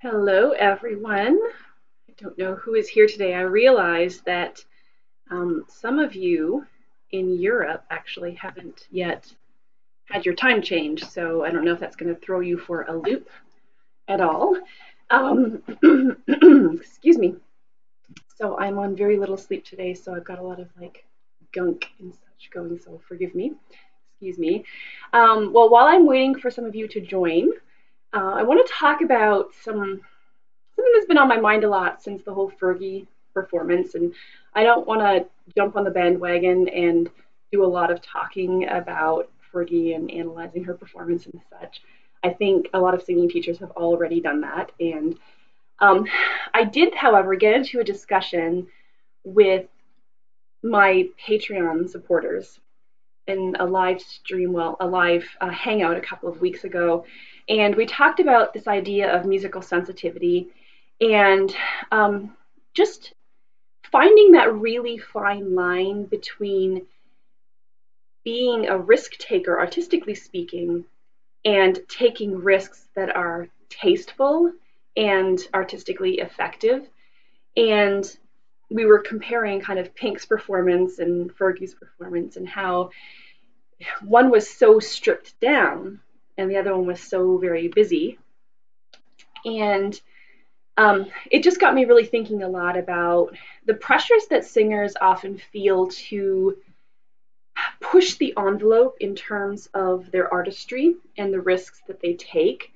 Hello, everyone. I don't know who is here today. I realize that some of you in Europe actually haven't yet had your time change, so I don't know if that's going to throw you for a loop at all. Um, excuse me. So I'm on very little sleep today, so I've got a lot of like gunk and such going, so forgive me. Excuse me. Well, while I'm waiting for some of you to join, I want to talk about something that's been on my mind a lot since the whole Fergie performance, and I don't want to jump on the bandwagon and do a lot of talking about Fergie and analyzing her performance and such. I think a lot of singing teachers have already done that, and um, I did, however, get into a discussion with my Patreon supporters in a live stream, well, a live hangout a couple of weeks ago, and we talked about this idea of musical sensitivity and just finding that really fine line between being a risk taker, artistically speaking, and taking risks that are tasteful and artistically effective. And we were comparing kind of Pink's performance and Fergie's performance and how one was so stripped down and the other one was so very busy. And it just got me really thinking a lot about the pressures that singers often feel to push the envelope in terms of their artistry and the risks that they take.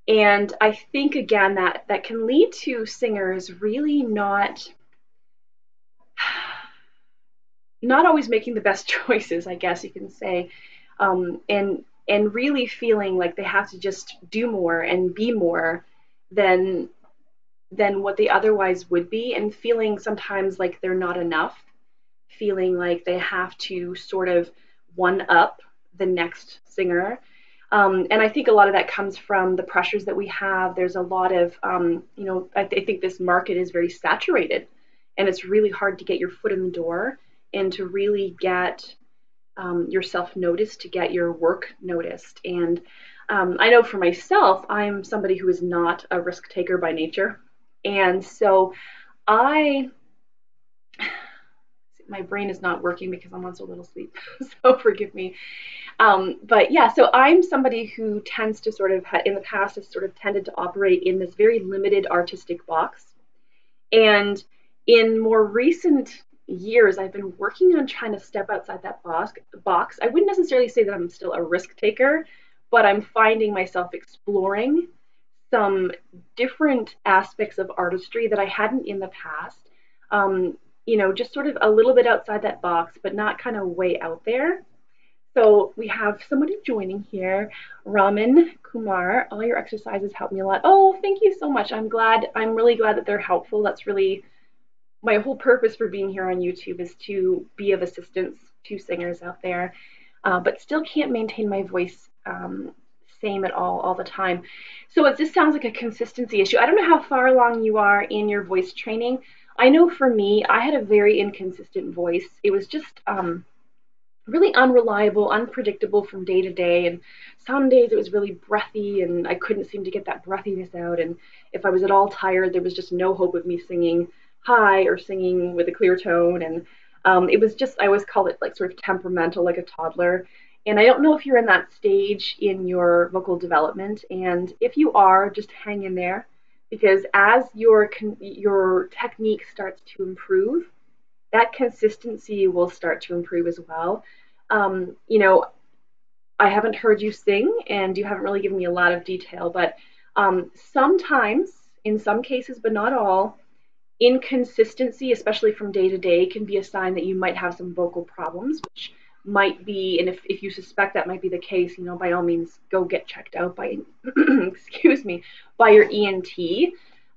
And I think again that can lead to singers really not always making the best choices, I guess you can say, and really feeling like they have to just do more and be more than what they otherwise would be, and feeling sometimes like they're not enough, feeling like they have to sort of one up the next singer. And I think a lot of that comes from the pressures that we have. There's a lot of, I think this market is very saturated, and it's really hard to get your foot in the door and to really get yourself noticed, to get your work noticed. And I know for myself, I'm somebody who is not a risk taker by nature. And so I, my brain is not working because I'm on so little sleep, so forgive me. But yeah, so I'm somebody who tends to sort of, in the past, has sort of tended to operate in this very limited artistic box. And in more recent years, I've been working on trying to step outside that box. I wouldn't necessarily say that I'm still a risk taker, but I'm finding myself exploring some different aspects of artistry that I hadn't in the past. Just sort of a little bit outside that box, but not kind of way out there. So we have somebody joining here, Raman Kumar. All your exercises help me a lot. Oh, thank you so much. I'm really glad that they're helpful. That's really my whole purpose for being here on YouTube, is to be of assistance to singers out there, but still can't maintain my voice same at all the time. So it just sounds like a consistency issue. I don't know how far along you are in your voice training. I know for me, I had a very inconsistent voice. It was just really unreliable, unpredictable from day to day. And some days it was really breathy and I couldn't seem to get that breathiness out. And if I was at all tired, there was just no hope of me singing high or singing with a clear tone. And it was just, I always call it like sort of temperamental, like a toddler. And I don't know if you're in that stage in your vocal development. And if you are, just hang in there, because as your technique starts to improve, that consistency will start to improve as well. Um, you know, I haven't heard you sing and you haven't really given me a lot of detail, but sometimes, in some cases, but not all, inconsistency, especially from day to day, can be a sign that you might have some vocal problems, which might be, and if you suspect that might be the case, by all means, go get checked out by, excuse me, by your ENT.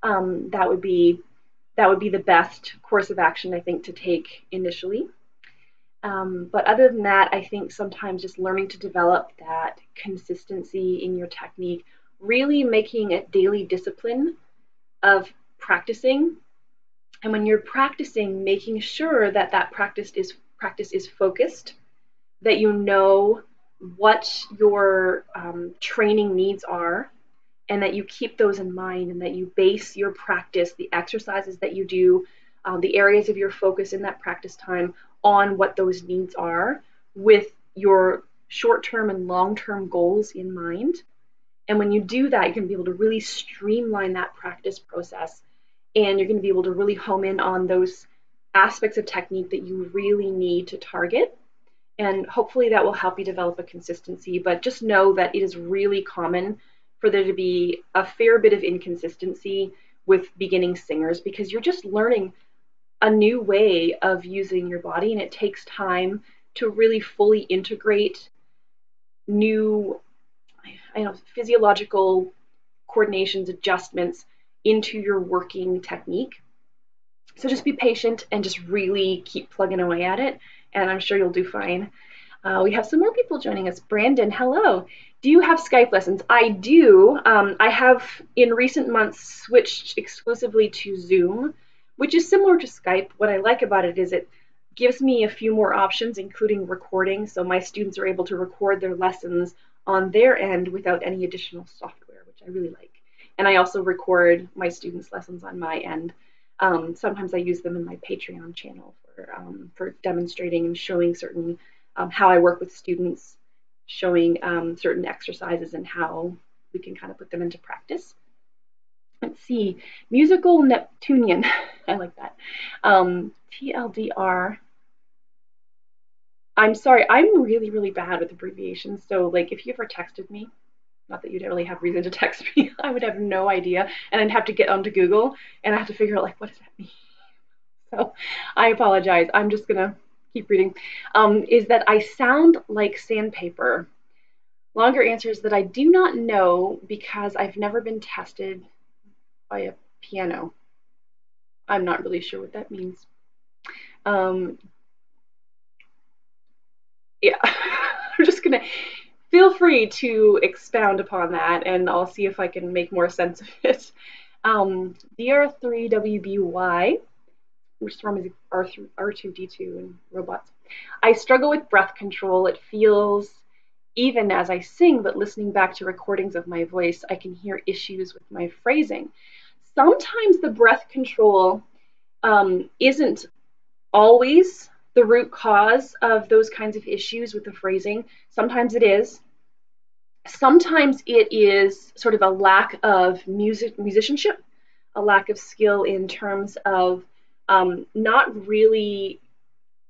That would be the best course of action, I think, to take initially. But other than that, I think sometimes just learning to develop that consistency in your technique, really making a daily discipline of practicing. And when you're practicing, making sure that practice is focused, that you know what your training needs are, and that you keep those in mind, and that you base your practice, the exercises that you do, the areas of your focus in that practice time on what those needs are, with your short-term and long-term goals in mind. And when you do that, you're going to be able to really streamline that practice process, and you're going to be able to really home in on those aspects of technique that you really need to target. And hopefully that will help you develop a consistency. But just know that it is really common for there to be a fair bit of inconsistency with beginning singers, because you're just learning a new way of using your body, and it takes time to really fully integrate new, physiological coordinations, adjustments into your working technique. So just be patient and just really keep plugging away at it, and I'm sure you'll do fine. We have some more people joining us. Brandon, hello. Do you have Skype lessons? I do. I have in recent months switched exclusively to Zoom, which is similar to Skype. What I like about it is it gives me a few more options, including recording. So my students are able to record their lessons on their end without any additional software, which I really like. And I also record my students' lessons on my end. Sometimes I use them in my Patreon channel for demonstrating and showing certain how I work with students, showing certain exercises and how we can kind of put them into practice. Let's see, musical Neptunian. I like that. TLDR. I'm sorry, I'm really, really bad with abbreviations. So like if you ever texted me, not that you'd really have reason to text me, I would have no idea. And I'd have to get onto Google and I have to figure out like, what does that mean? So I apologize. I'm just gonna keep reading. Is that I sound like sandpaper. Longer answer is that I do not know because I've never been tested by a piano. I'm not really sure what that means. Yeah, I'm just gonna feel free to expound upon that, and I'll see if I can make more sense of it. DR3WBY, which is R2D2 in robots. I struggle with breath control. It feels even as I sing, but listening back to recordings of my voice, I can hear issues with my phrasing. Sometimes the breath control isn't always the root cause of those kinds of issues with the phrasing. Sometimes it is. Sometimes it is sort of a lack of musicianship, a lack of skill in terms of not really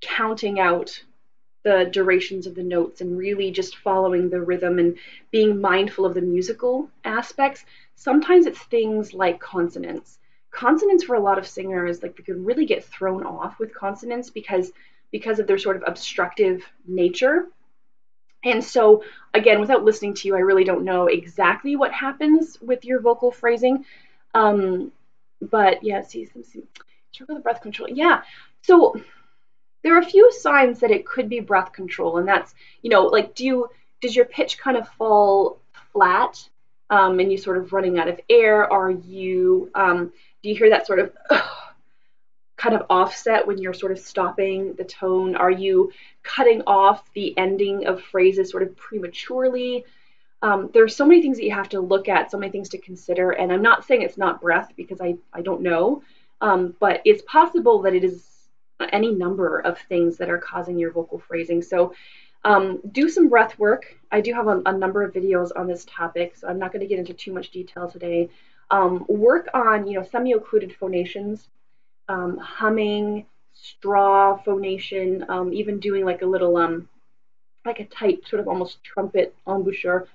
counting out the durations of the notes and really just following the rhythm and being mindful of the musical aspects. Sometimes it's things like consonants. Consonants for a lot of singers, like they can really get thrown off with consonants because of their sort of obstructive nature. And so, again, without listening to you, I really don't know exactly what happens with your vocal phrasing. But yeah, see, struggle with breath control. Yeah, so there are a few signs that it could be breath control, and that's, like, does your pitch kind of fall flat, and you sort of running out of air? Are you, do you hear that sort of kind of offset when you're sort of stopping the tone? Are you cutting off the ending of phrases sort of prematurely? There are so many things that you have to look at, so many things to consider, and I'm not saying it's not breath because I don't know, but it's possible that it is any number of things that are causing your vocal phrasing. So do some breath work. I do have a number of videos on this topic, so I'm not going to get into too much detail today. Work on, semi-occluded phonations, humming, straw phonation, even doing like a little, like a tight sort of almost trumpet embouchure,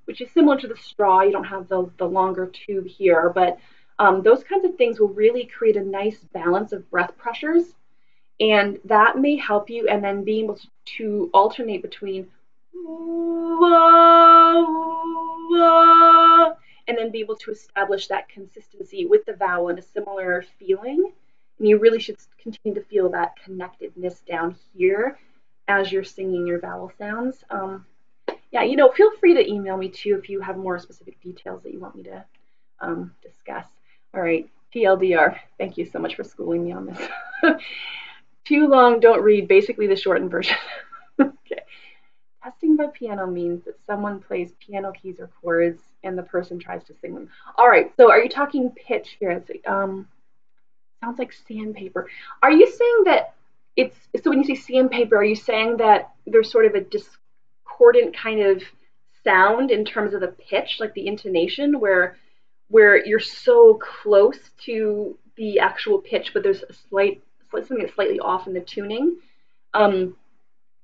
which is similar to the straw. You don't have the longer tube here, but those kinds of things will really create a nice balance of breath pressures, and that may help you. And then being able to alternate between and then be able to establish that consistency with the vowel and a similar feeling. And you really should continue to feel that connectedness down here as you're singing your vowel sounds. Yeah, feel free to email me too if you have more specific details that you want me to discuss. All right, TLDR, thank you so much for schooling me on this. Too long, don't read, basically the shortened version. Okay. Testing by piano means that someone plays piano keys or chords and the person tries to sing them. All right, so are you talking pitch here? Sounds like sandpaper. Are you saying that it's, so when you say sandpaper, are you saying that there's sort of a discordant kind of sound in terms of the pitch, like the intonation, where you're so close to the actual pitch, but there's a something that's slightly off in the tuning?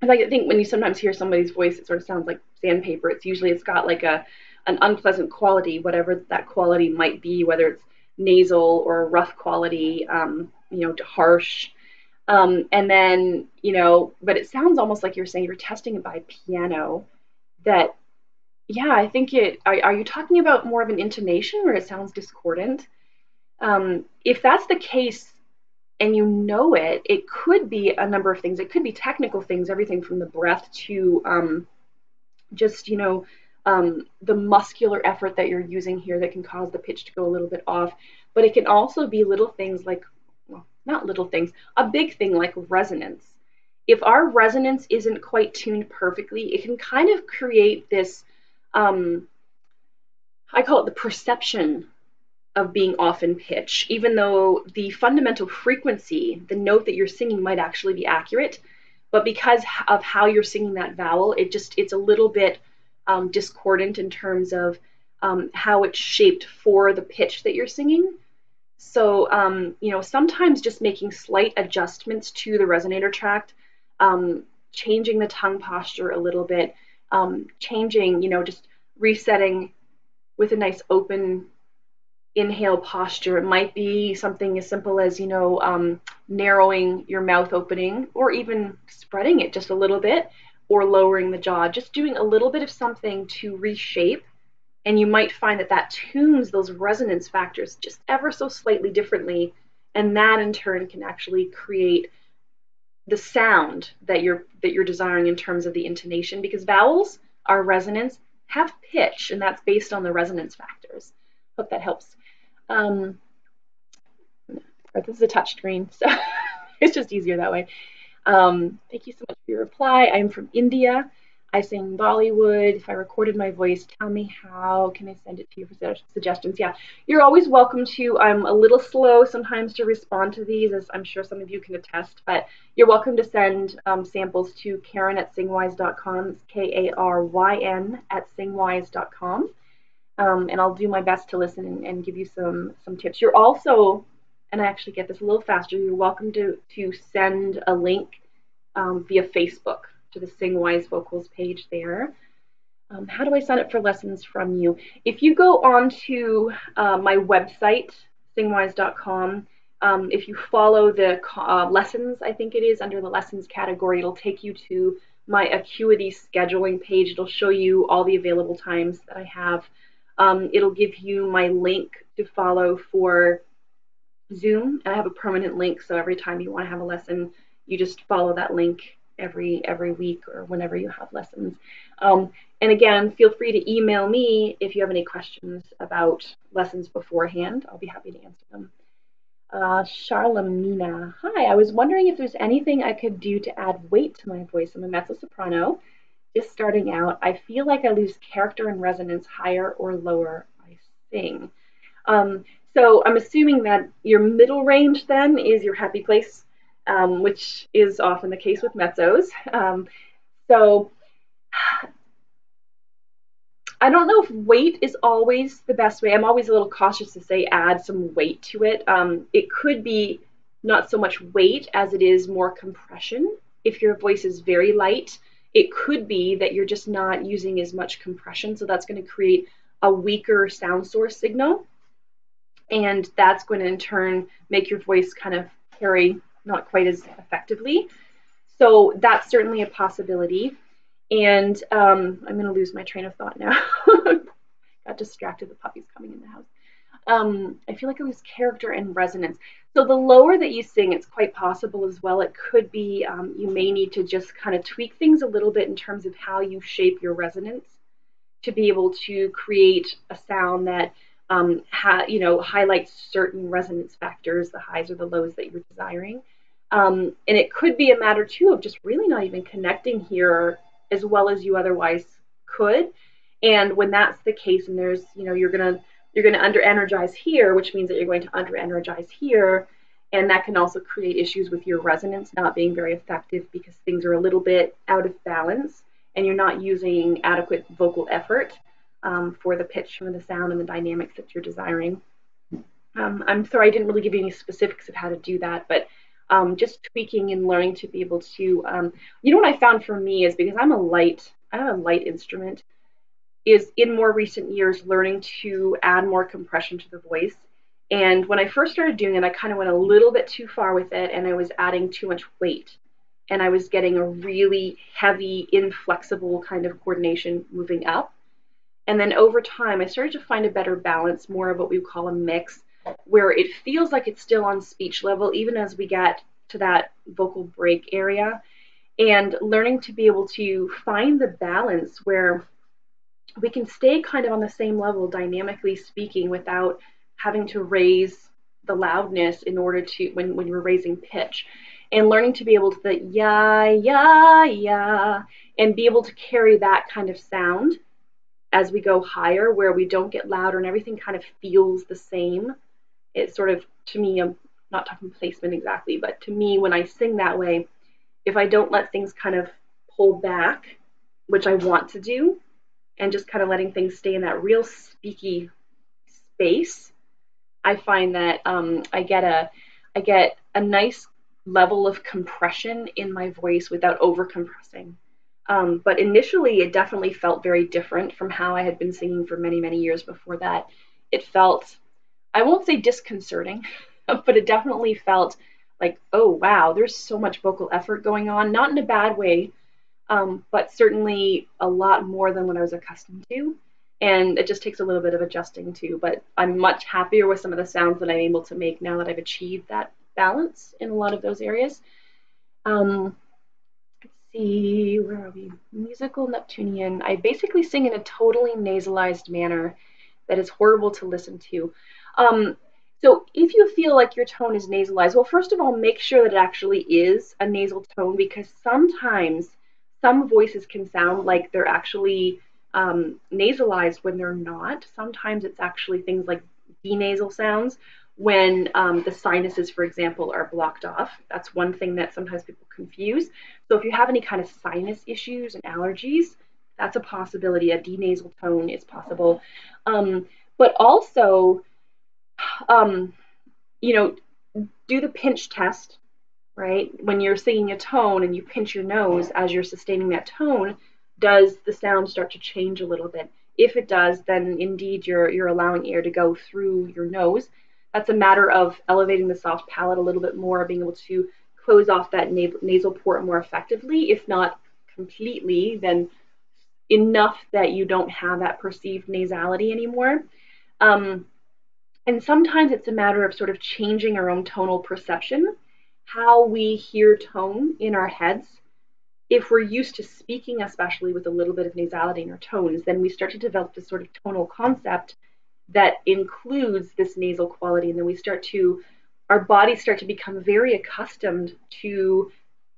Like I think when you sometimes hear somebody's voice, it sort of sounds like sandpaper. It's got like an unpleasant quality, whatever that quality might be, whether it's nasal or rough quality, harsh. And then, but it sounds almost like you're saying you're testing it by piano. That, yeah, I think are you talking about more of an intonation where it sounds discordant? If that's the case, and it could be a number of things. It could be technical things, everything from the breath to just, the muscular effort that you're using here that can cause the pitch to go a little bit off. But it can also be little things like, well, not little things, a big thing like resonance. If our resonance isn't quite tuned perfectly, it can kind of create this, I call it the perception of being off in pitch, even though the fundamental frequency, the note that you're singing, might actually be accurate. But because of how you're singing that vowel, it's a little bit discordant in terms of how it's shaped for the pitch that you're singing. So, sometimes just making slight adjustments to the resonator tract, changing the tongue posture a little bit, changing, just resetting with a nice open inhale posture. It might be something as simple as, narrowing your mouth opening, or even spreading it just a little bit, or lowering the jaw, just doing a little bit of something to reshape. And you might find that tunes those resonance factors just ever so slightly differently. And that in turn can actually create the sound that you're desiring in terms of the intonation, because vowels are resonance, have pitch, and that's based on the resonance factors. Hope that helps. This is a touch screen, so it's just easier that way. Thank you so much for your reply. I'm from India. I sing Bollywood. If I recorded my voice, tell me how can I send it to you for suggestions? Yeah, you're always welcome to. I'm a little slow sometimes to respond to these, as I'm sure some of you can attest, but you're welcome to send samples to Karyn at singwise.com. It's Karyn at singwise.com. And I'll do my best to listen and give you some tips. You're also, and I actually get this a little faster, you're welcome to send a link via Facebook to the SingWise Vocals page there. How do I sign up for lessons from you? If you go on to my website, singwise.com, if you follow the lessons, I think it is, under the lessons category, it'll take you to my acuity scheduling page. It'll show you all the available times that I have. It'll give you my link to follow for Zoom. And I have a permanent link, so every time you want to have a lesson, you just follow that link every week or whenever you have lessons. And again, feel free to email me if you have any questions about lessons beforehand. I'll be happy to answer them. Charlamina, hi, I was wondering if there's anything I could do to add weight to my voice. I'm a mezzo-soprano, just starting out. I feel like I lose character and resonance higher or lower I sing. So I'm assuming that your middle range then is your happy place, which is often the case with mezzos. So I don't know if weight is always the best way. I'm always a little cautious to say add some weight to it. It could be not so much weight as it is more compression. If your voice is very light, it could be that you're just not using as much compression, so that's going to create a weaker sound source signal, and that's going to in turn make your voice kind of carry not quite as effectively. So that's certainly a possibility. And I'm going to lose my train of thought now. Got distracted, the puppy's coming in the house. I feel like I lose character and resonance. So the lower that you sing, it's quite possible as well. It could be you may need to just kind of tweak things a little bit in terms of how you shape your resonance to be able to create a sound that highlights certain resonance factors, the highs or the lows that you're desiring. And it could be a matter too of just really not even connecting here as well as you otherwise could. And when that's the case, and there's, you're gonna under energize here, which means that you're going to under energize here, and that can also create issues with your resonance not being very effective because things are a little bit out of balance and you're not using adequate vocal effort for the pitch and the sound and the dynamics that you're desiring. I'm sorry I didn't really give you any specifics of how to do that, but just tweaking and learning to be able to, what I found for me is, because I have a light instrument, is in more recent years learning to add more compression to the voice. And when I first started doing it, I kind of went a little bit too far with it, and I was adding too much weight. And I was getting a really heavy, inflexible kind of coordination moving up. And then over time, I started to find a better balance, more of what we call a mix, where it feels like it's still on speech level, even as we get to that vocal break area. And learning to be able to find the balance where we can stay kind of on the same level, dynamically speaking, without having to raise the loudness in order to, when you're raising pitch. And learning to be able to the yeah, and be able to carry that kind of sound as we go higher, where we don't get louder and everything kind of feels the same. It's sort of, to me, I'm not talking placement exactly, but to me, when I sing that way, if I don't let things kind of pull back, which I want to do, and just kind of letting things stay in that real speaky space, I find that I get a nice level of compression in my voice without over compressing. But initially, it definitely felt very different from how I had been singing for many, many years before that. It felt, I won't say disconcerting, but it definitely felt like, oh, wow, there's so much vocal effort going on, not in a bad way, but certainly a lot more than what I was accustomed to. And it just takes a little bit of adjusting to, but I'm much happier with some of the sounds that I'm able to make now that I've achieved that balance in a lot of those areas. Let's see, where are we? Musical Neptunian. I basically sing in a totally nasalized manner that is horrible to listen to. So if you feel like your tone is nasalized, well, first of all, make sure that it actually is a nasal tone, because sometimes some voices can sound like they're actually nasalized when they're not. Sometimes it's actually things like de-nasal sounds when the sinuses, for example, are blocked off. That's one thing that sometimes people confuse. So if you have any kind of sinus issues and allergies, that's a possibility. A de-nasal tone is possible. But also, do the pinch test, right? When you're singing a tone and you pinch your nose as you're sustaining that tone, does the sound start to change a little bit? If it does, then indeed you're allowing air to go through your nose. That's a matter of elevating the soft palate a little bit more, being able to close off that nasal port more effectively. If not completely, then enough that you don't have that perceived nasality anymore. And sometimes it's a matter of sort of changing our own tonal perception, how we hear tone in our heads. If we're used to speaking, especially with a little bit of nasality in our tones, then we start to develop this sort of tonal concept that includes this nasal quality. And then our bodies start to become very accustomed to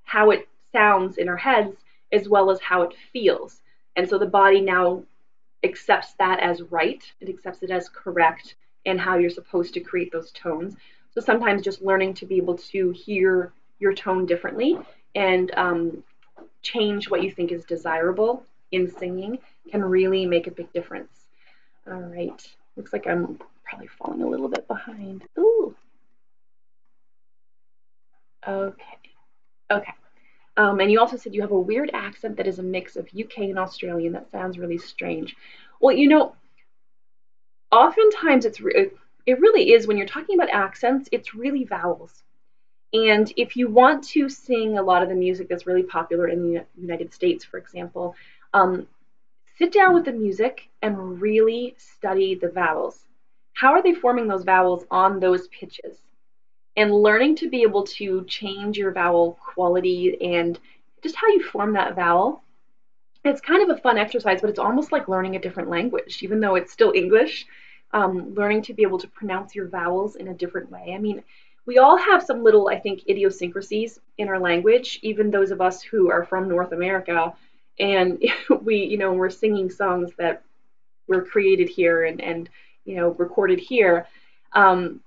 how it sounds in our heads as well as how it feels. And so the body now accepts that as right, it accepts it as correct, and how you're supposed to create those tones. So sometimes just learning to be able to hear your tone differently and change what you think is desirable in singing can really make a big difference. All right, looks like I'm probably falling a little bit behind. Ooh. Okay. And you also said you have a weird accent that is a mix of UK and Australian. That sounds really strange. Well, oftentimes it really is, when you're talking about accents, it's really vowels. And if you want to sing a lot of the music that's really popular in the United States, for example, sit down with the music and really study the vowels. How are they forming those vowels on those pitches? And learning to be able to change your vowel quality and just how you form that vowel. It's kind of a fun exercise, but it's almost like learning a different language, even though it's still English. Learning to be able to pronounce your vowels in a different way. I mean, we all have some little, I think, idiosyncrasies in our language, even those of us who are from North America And we're singing songs that were created here and recorded here.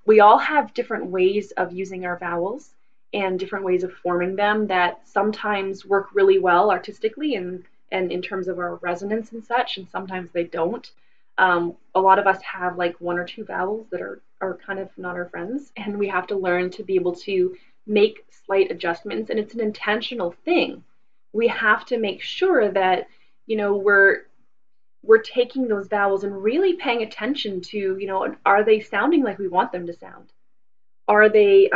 We all have different ways of using our vowels and different ways of forming them that sometimes work really well artistically and in terms of our resonance and such, and sometimes they don't. A lot of us have like one or two vowels that are kind of not our friends, and we have to learn to be able to make slight adjustments, and it's an intentional thing. We have to make sure that we're taking those vowels and really paying attention to, are they sounding like we want them to sound? Are they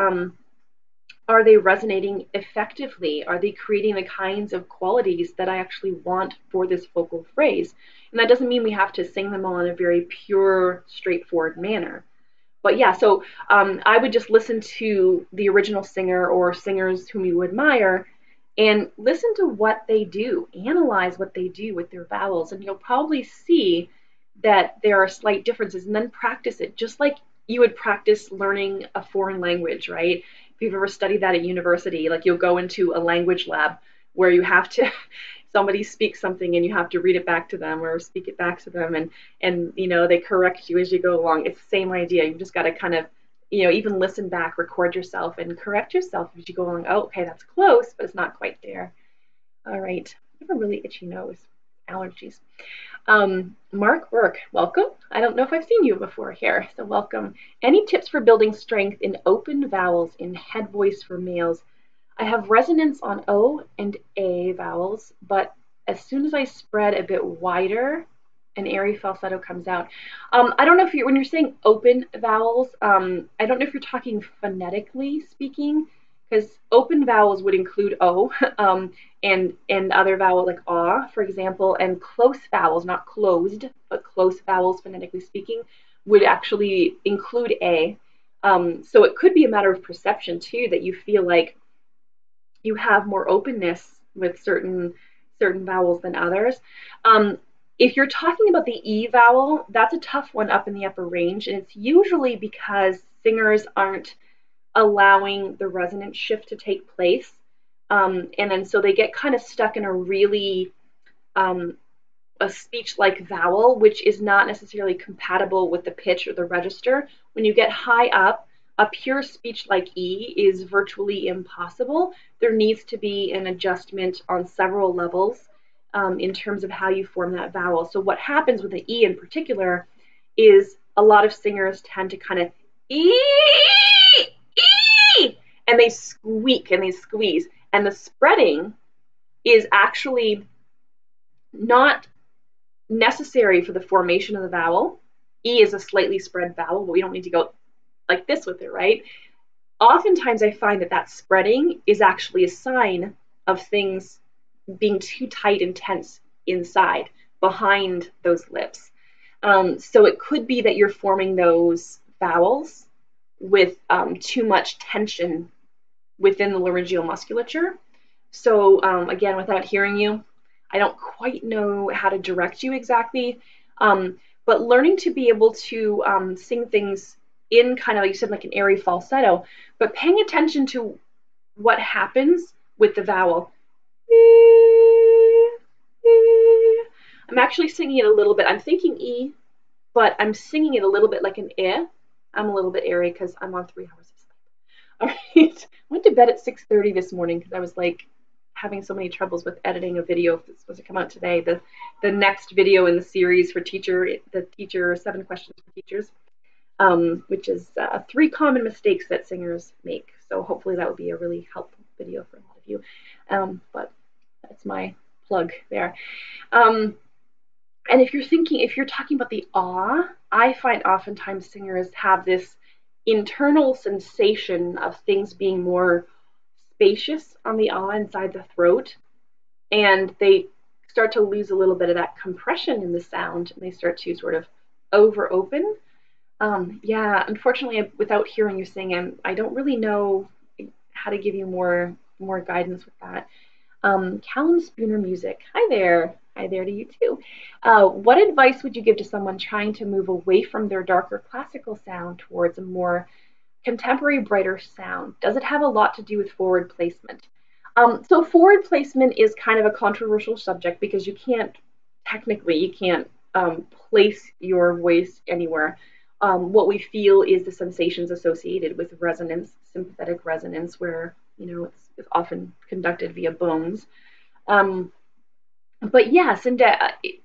resonating effectively? Are they creating the kinds of qualities that I actually want for this vocal phrase? And that doesn't mean we have to sing them all in a very pure, straightforward manner. But yeah, so I would just listen to the original singer or singers whom you admire and listen to what they do, analyze what they do with their vowels, and you'll probably see that there are slight differences, and then practice it just like you would practice learning a foreign language, right? If you've ever studied that at university, like you'll go into a language lab where you have to somebody speaks something and you have to read it back to them or speak it back to them, and they correct you as you go along. It's the same idea. You've just got to kind of even listen back, record yourself, and correct yourself as you go along. Oh, okay, that's close, but it's not quite there. All right. I have a really itchy nose. Allergies. Mark Burke, welcome. I don't know if I've seen you before here, so welcome. Any tips for building strength in open vowels in head voice for males? I have resonance on O and A vowels, but as soon as I spread a bit wider, an airy falsetto comes out. I don't know if when you're saying open vowels, I don't know if you're talking phonetically speaking, because open vowels would include O and other vowels like ah, for example, and close vowels, not closed, but close vowels phonetically speaking, would actually include A. So it could be a matter of perception too, that you feel like you have more openness with certain vowels than others. If you're talking about the E vowel, that's a tough one up in the upper range, and it's usually because singers aren't allowing the resonance shift to take place. And then so they get kind of stuck in a really a speech-like vowel, which is not necessarily compatible with the pitch or the register. When you get high up, a pure speech like E is virtually impossible. There needs to be an adjustment on several levels in terms of how you form that vowel. So what happens with the E in particular is a lot of singers tend to kind of E, E, and they squeak and they squeeze. And the spreading is actually not necessary for the formation of the vowel. E is a slightly spread vowel, but we don't need to go like this with it, right? Oftentimes I find that spreading is actually a sign of things being too tight and tense inside, behind those lips. So it could be that you're forming those vowels with too much tension within the laryngeal musculature. So again, without hearing you, I don't quite know how to direct you exactly, but learning to be able to sing things in kind of, like you said, like an airy falsetto, but paying attention to what happens with the vowel. I'm actually singing it a little bit. I'm thinking E, but I'm singing it a little bit like an I. I'm a little bit airy because I'm on 3 hours of sleep. All right. I went to bed at 6:30 this morning because I was like having so many troubles with editing a video. If this was to come out today, the next video in the series for the teacher 7 questions for teachers, which is 3 common mistakes that singers make. So hopefully that would be a really helpful video for a lot of you. But that's my plug there. And if you're talking about the ah, I find oftentimes singers have this internal sensation of things being more spacious on the ah inside the throat, and they start to lose a little bit of that compression in the sound, and they start to sort of over open. Yeah, unfortunately, without hearing you sing, I don't really know how to give you more guidance with that. Callum Spooner Music. Hi there. Hi there to you too. What advice would you give to someone trying to move away from their darker classical sound towards a more contemporary, brighter sound? Does it have a lot to do with forward placement? So forward placement is kind of a controversial subject because technically, you can't place your voice anywhere. What we feel is the sensations associated with resonance, sympathetic resonance, where it's often conducted via bones. But yes, and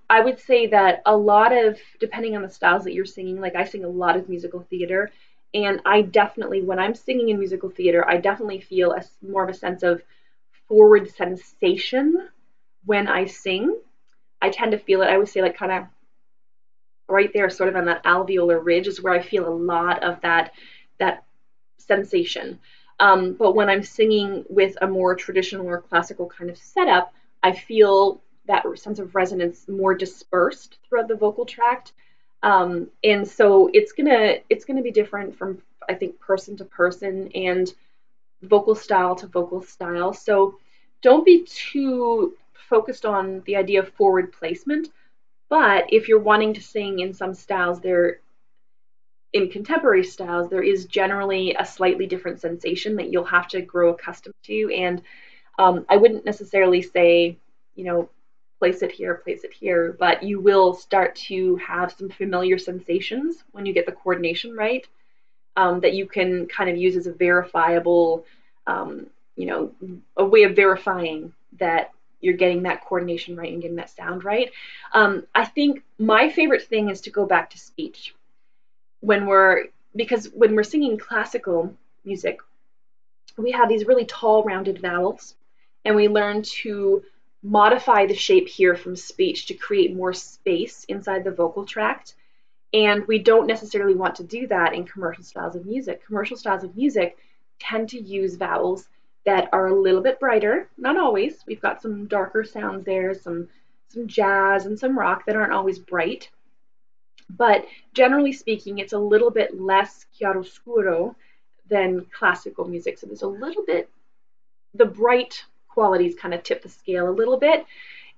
I would say that a lot of, depending on the styles that you're singing, like I sing a lot of musical theater, and I definitely, when I'm singing in musical theater, I definitely feel more of a sense of forward sensation when I sing. I tend to feel it, I would say, like kind of right there, sort of on that alveolar ridge, is where I feel a lot of that sensation. But when I'm singing with a more traditional or classical kind of setup, I feel that sense of resonance more dispersed throughout the vocal tract. And so it's gonna be different from, I think, person to person and vocal style to vocal style. So don't be too focused on the idea of forward placement. But if you're wanting to sing in some styles, in contemporary styles, there is generally a slightly different sensation that you'll have to grow accustomed to. And I wouldn't necessarily say, place it here, but you will start to have some familiar sensations when you get the coordination right, that you can kind of use as a verifiable, a way of verifying that you're getting that coordination right and getting that sound right. I think my favorite thing is to go back to speech because when we're singing classical music, we have these really tall, rounded vowels, and we learn to modify the shape here from speech to create more space inside the vocal tract. And we don't necessarily want to do that in commercial styles of music. Commercial styles of music tend to use vowels that are a little bit brighter, not always. We've got some darker sounds there, some jazz and some rock that aren't always bright. But generally speaking, it's a little bit less chiaroscuro than classical music. So there's a little bit, the bright qualities kind of tip the scale a little bit.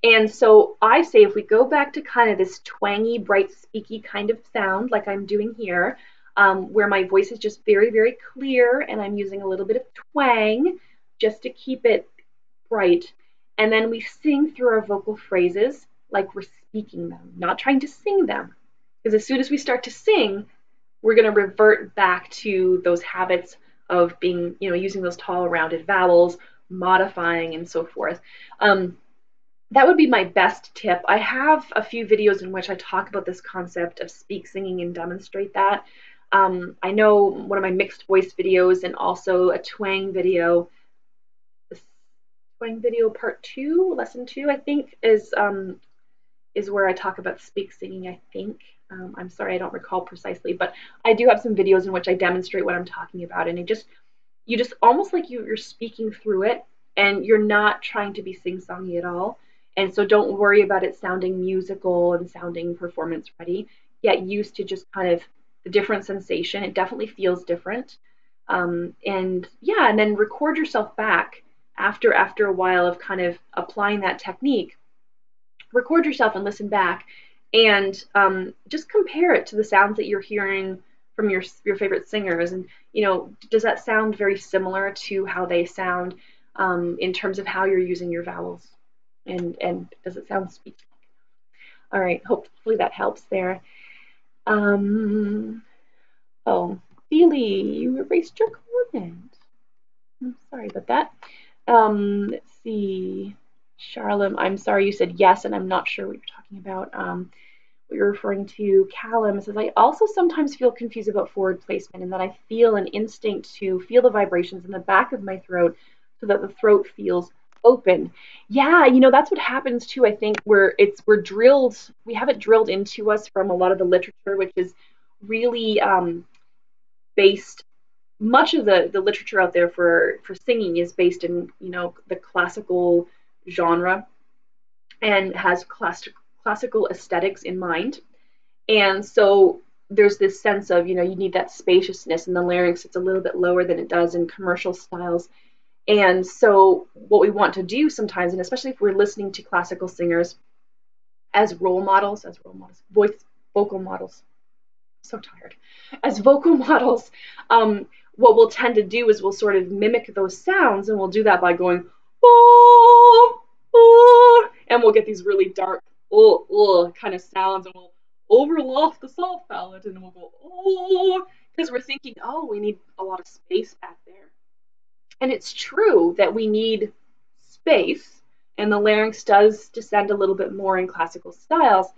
And so I say if we go back to kind of this twangy, bright, speaky kind of sound like I'm doing here, where my voice is just very, very clear and I'm using a little bit of twang just to keep it bright. And then we sing through our vocal phrases like we're speaking them, not trying to sing them. Because as soon as we start to sing, we're going to revert back to those habits of being, using those tall, rounded vowels, modifying, and so forth. That would be my best tip. I have a few videos in which I talk about this concept of speak singing and demonstrate that. I know one of my mixed voice videos and also a twang video, the twang video part 2, lesson 2, I think, is where I talk about speak singing, I think. I'm sorry, I don't recall precisely, but I do have some videos in which I demonstrate what I'm talking about, and you just almost like you're speaking through it, and you're not trying to be sing-songy at all. And so don't worry about it sounding musical and sounding performance ready. Get used to just kind of the different sensation. It definitely feels different. And yeah, and then record yourself back after a while of kind of applying that technique. Record yourself and listen back, and just compare it to the sounds that you're hearing from your favorite singers. And does that sound very similar to how they sound in terms of how you're using your vowels? And does it sound speech? All right, hopefully that helps there. Oh, Feely, you erased your comment. I'm sorry about that. Let's see. Charlotte, I'm sorry you said yes, and I'm not sure what you're talking about. What you're referring to. Callum says, I also sometimes feel confused about forward placement, and that I feel an instinct to feel the vibrations in the back of my throat so that the throat feels open. Yeah, that's what happens too, I think, where we're drilled, we have it drilled into us from a lot of the literature, which is really based, much of the literature out there for singing is based in, the classical genre and has classical aesthetics in mind. And so there's this sense of, you need that spaciousness in the larynx. It's a little bit lower than it does in commercial styles. And so what we want to do sometimes, and especially if we're listening to classical singers as vocal models, so tired, as vocal models, what we'll tend to do is we'll sort of mimic those sounds, and we'll do that by going, oh, oh, and we'll get these really dark kind of sounds, and we'll overloft the soft palate, and we'll go oh, because we're thinking, oh, we need a lot of space back there. And it's true that we need space, and the larynx does descend a little bit more in classical styles,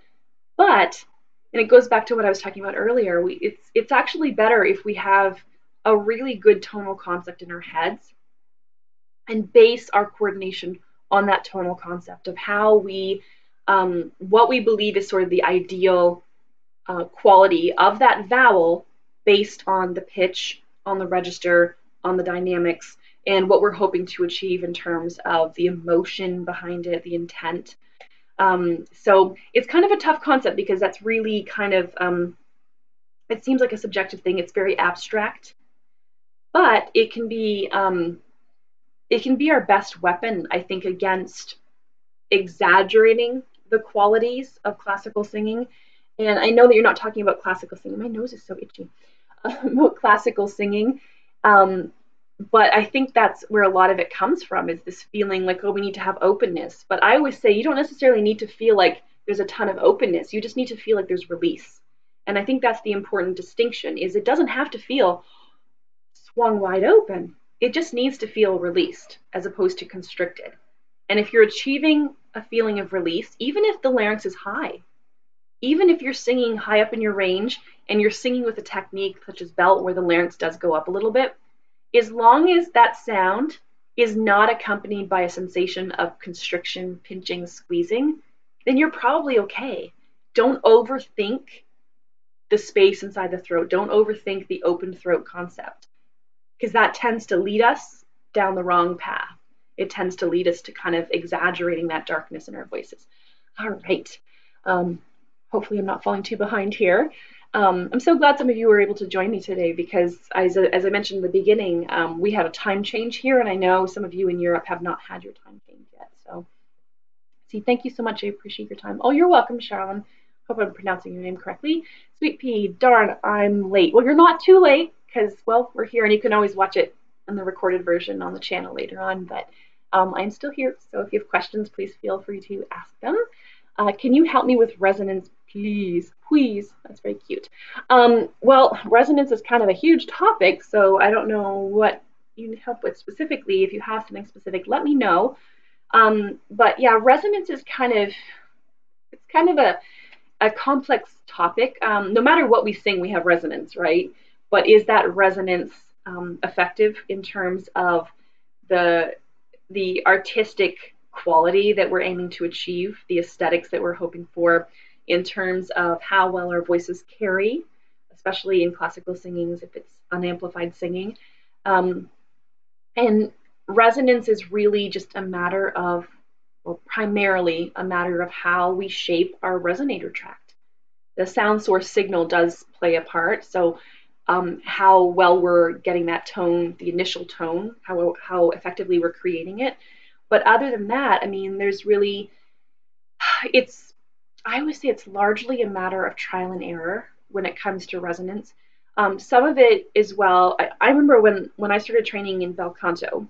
but, and it goes back to what I was talking about earlier, it's actually better if we have a really good tonal concept in our heads and base our coordination on that tonal concept of how we, what we believe is sort of the ideal quality of that vowel based on the pitch, on the register, on the dynamics, and what we're hoping to achieve in terms of the emotion behind it, the intent. So it's kind of a tough concept because that's really kind of, it seems like a subjective thing. It's very abstract, but it can be our best weapon, I think, against exaggerating the qualities of classical singing. And I know that you're not talking about classical singing. My nose is so itchy. About classical singing. But I think that's where a lot of it comes from, is this feeling like, oh, we need to have openness. But I always say you don't necessarily need to feel like there's a ton of openness. You just need to feel like there's release. And I think that's the important distinction, is it doesn't have to feel swung wide open. It just needs to feel released as opposed to constricted. And if you're achieving a feeling of release, even if the larynx is high, even if you're singing high up in your range and you're singing with a technique such as belt where the larynx does go up a little bit, as long as that sound is not accompanied by a sensation of constriction, pinching, squeezing, then you're probably okay. Don't overthink the space inside the throat. Don't overthink the open throat concept, because that tends to lead us down the wrong path. It tends to lead us to kind of exaggerating that darkness in our voices. All right. Hopefully I'm not falling too behind here. I'm so glad some of you were able to join me today because, as I mentioned in the beginning, we had a time change here, and I know some of you in Europe have not had your time change yet. So, see, thank you so much. I appreciate your time. Oh, you're welcome, Sharon. Hope I'm pronouncing your name correctly. Sweet Pea, darn, I'm late. Well, you're not too late because, well, we're here, and you can always watch it in the recorded version on the channel later on. But I'm still here, so if you have questions, please feel free to ask them. Can you help me with resonance, please? Please. That's very cute. Well, resonance is kind of a huge topic, so I don't know what you need help with specifically. If you have something specific, let me know. But yeah, resonance is kind of a complex topic. No matter what we sing, we have resonance, right? But is that resonance effective in terms of the artistic quality that we're aiming to achieve, the aesthetics that we're hoping for, in terms of how well our voices carry, especially in classical singings if it's unamplified singing. And resonance is really just a matter of, well, primarily a matter of how we shape our resonator tract. The sound source signal does play a part, so how well we're getting that tone, the initial tone, how effectively we're creating it. But other than that, I mean, there's really, I would say it's largely a matter of trial and error when it comes to resonance. Some of it is, well, I remember when I started training in bel canto,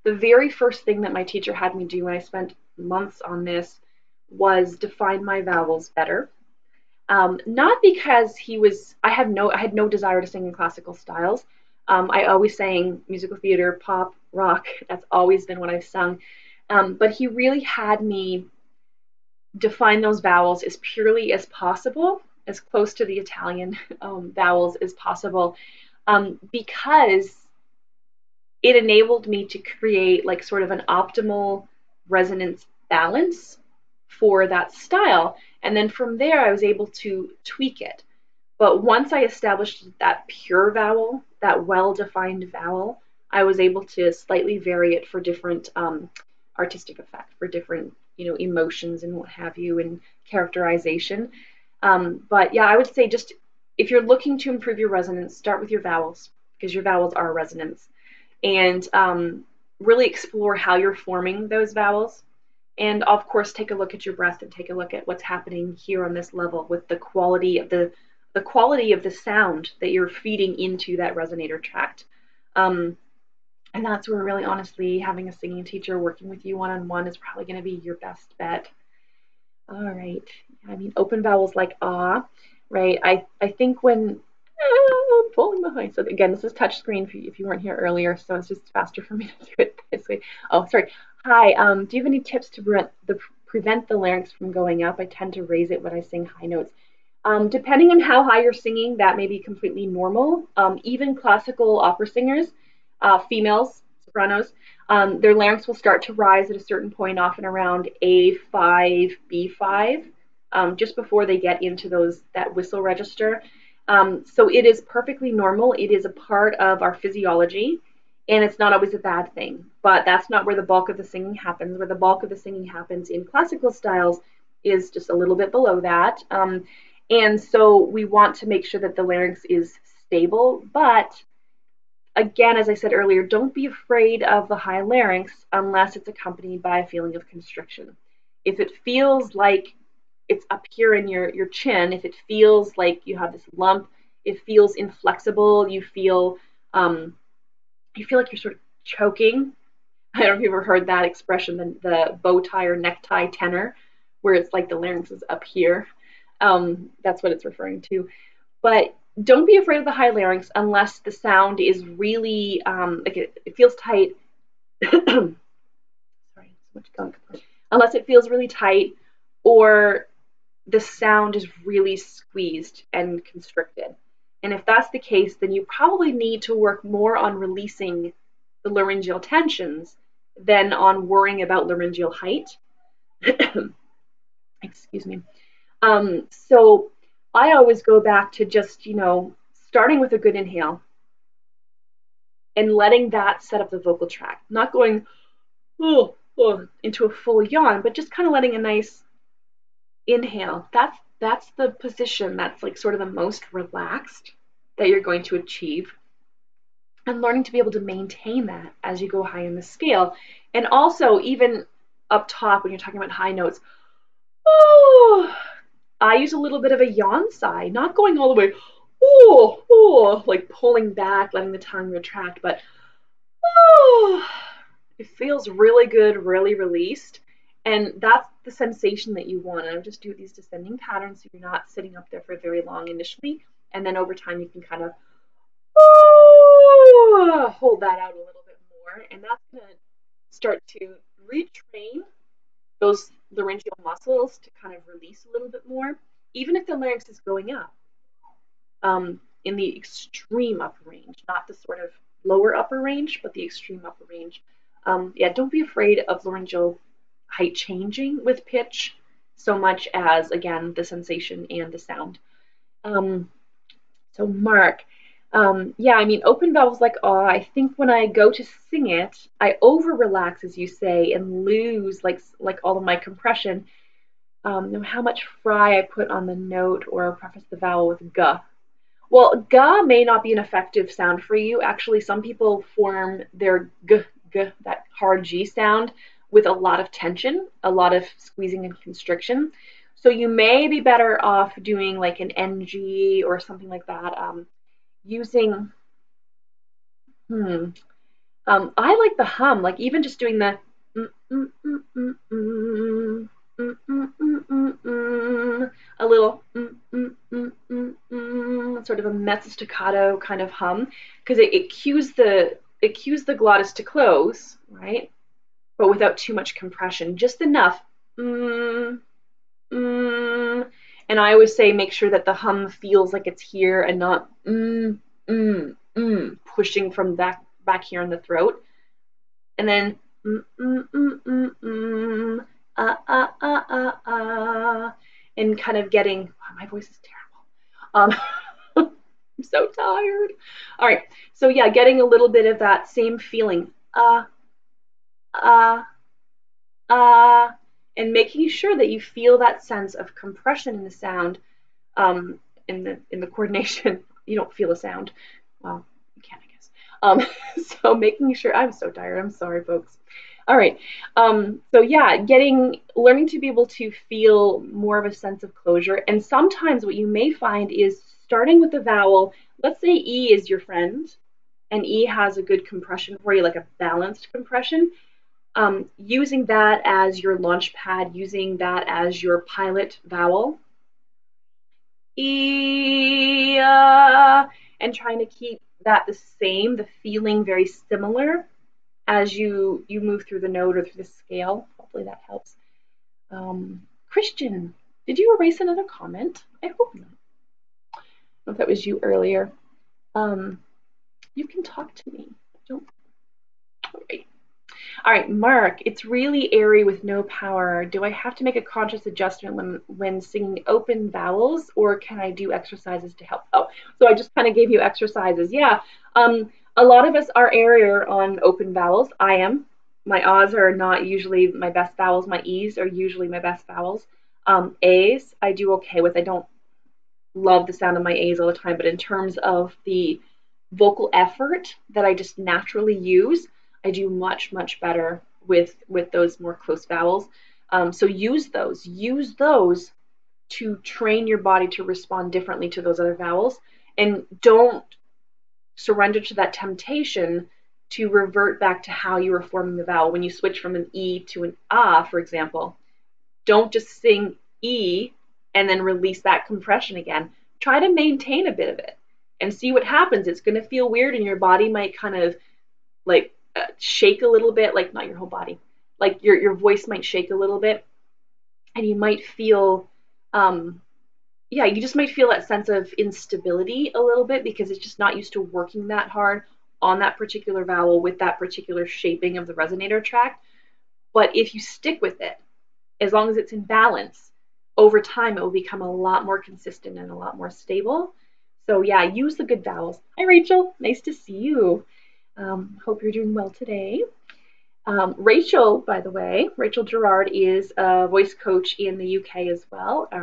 the very first thing that my teacher had me do, and I spent months on this, was define my vowels better. Not because I had no desire to sing in classical styles. I always sang musical theater, pop, rock. That's always been what I've sung. But he really had me define those vowels as purely as possible, as close to the Italian vowels as possible, because it enabled me to create like sort of an optimal resonance balance for that style. And then from there, I was able to tweak it. But once I established that pure vowel, that well-defined vowel, I was able to slightly vary it for different artistic effect, for different, emotions and what have you, and characterization. But yeah, I would say just if you're looking to improve your resonance, start with your vowels, because your vowels are resonance, and really explore how you're forming those vowels. And of course, take a look at your breath and take a look at what's happening here on this level with the quality of the sound that you're feeding into that resonator tract. And that's where really honestly having a singing teacher working with you one-on-one is probably going to be your best bet. All right. I mean, open vowels like ah, right? I think when I'm pulling behind. So again, this is touch screen if you weren't here earlier, so it's just faster for me to do it this way. Oh, sorry. Hi. Do you have any tips to prevent the larynx from going up? I tend to raise it when I sing high notes. Depending on how high you're singing, that may be completely normal. Even classical opera singers, females, sopranos, their larynx will start to rise at a certain point, often around A5, B5, just before they get into that whistle register. So it is perfectly normal. It is a part of our physiology, and it's not always a bad thing. But that's not where the bulk of the singing happens. Where the bulk of the singing happens in classical styles is just a little bit below that. And so we want to make sure that the larynx is stable. But again, as I said earlier, don't be afraid of the high larynx unless it's accompanied by a feeling of constriction. If it feels like it's up here in your chin, if it feels like you have this lump, it feels inflexible, you feel like you're sort of choking. I don't know if you've ever heard that expression, the bow tie or necktie tenor, where it's like the larynx is up here. That's what it's referring to. But don't be afraid of the high larynx unless the sound is really like it feels tight. Sorry, so much gunk. Unless it feels really tight or the sound is really squeezed and constricted. And if that's the case, then you probably need to work more on releasing the laryngeal tensions than on worrying about laryngeal height. Excuse me. So I always go back to just, starting with a good inhale and letting that set up the vocal tract. Not going into a full yawn, but just kind of letting a nice inhale. That's the position that's like sort of the most relaxed that you're going to achieve. And learning to be able to maintain that as you go high in the scale. And also, even up top when you're talking about high notes, I use a little bit of a yawn sigh, not going all the way, like pulling back, letting the tongue retract, but it feels really good, really released. And that's the sensation that you want. And I'll just do these descending patterns so you're not sitting up there for very long initially. And then over time, you can kind of hold that out a little bit more. And that's going to start to retrain those laryngeal muscles to kind of release a little bit more, even if the larynx is going up in the extreme upper range, not the sort of lower upper range, but the extreme upper range. Don't be afraid of laryngeal height changing with pitch so much as, again, the sensation and the sound. So Mark, open vowels like ah, I think when I go to sing it, I over relax, as you say, and lose like all of my compression. No how much fry I put on the note or preface the vowel with g. Well, g may not be an effective sound for you. Actually, some people form their g, that hard G sound, with a lot of tension, a lot of squeezing and constriction. So you may be better off doing like an NG or something like that. Using, I like the hum, like even just doing the a little sort of a mezzo staccato kind of hum, because it cues the glottis to close, right? But without too much compression, just enough. And I always say make sure that the hum feels like it's here and not pushing from back here in the throat. And then and kind of getting, oh, my voice is terrible. I'm so tired. All right, so yeah, getting a little bit of that same feeling, and making sure that you feel that sense of compression in the sound, in the coordination. You don't feel a sound. Well, you can, I guess. So making sure, I'm so tired. I'm sorry, folks. All right. So yeah, learning to be able to feel more of a sense of closure. And sometimes what you may find is starting with the vowel. Let's say E is your friend, and E has a good compression for you, like a balanced compression. Using that as your launch pad, using that as your pilot vowel, E, and trying to keep that the same, the feeling very similar as you move through the note or through the scale. Hopefully that helps. Christian, did you erase another comment? I hope not. I don't know if that was you earlier. You can talk to me. Don't. All right, Mark, it's really airy with no power. Do I have to make a conscious adjustment when singing open vowels, or can I do exercises to help? Oh, so I just kind of gave you exercises. Yeah, a lot of us are airier on open vowels. I am. My A's are not usually my best vowels. My E's are usually my best vowels. A's I do okay with. I don't love the sound of my A's all the time, but in terms of the vocal effort that I just naturally use, I do much, much better with those more close vowels. So use those to train your body to respond differently to those other vowels, and don't surrender to that temptation to revert back to how you were forming the vowel. When you switch from an E to an A, for example, don't just sing E and then release that compression again. Try to maintain a bit of it and see what happens. It's going to feel weird, and your body might kind of like shake a little bit, like not your whole body, like your voice might shake a little bit, and you might feel yeah, you just might feel that sense of instability a little bit because it's just not used to working that hard on that particular vowel with that particular shaping of the resonator tract. But if you stick with it, as long as it's in balance, over time it will become a lot more consistent and a lot more stable. So yeah, use the good vowels. Hi Rachel, nice to see you. Hope you're doing well today. Rachel, by the way, Rachel Gerrard is a voice coach in the UK as well. I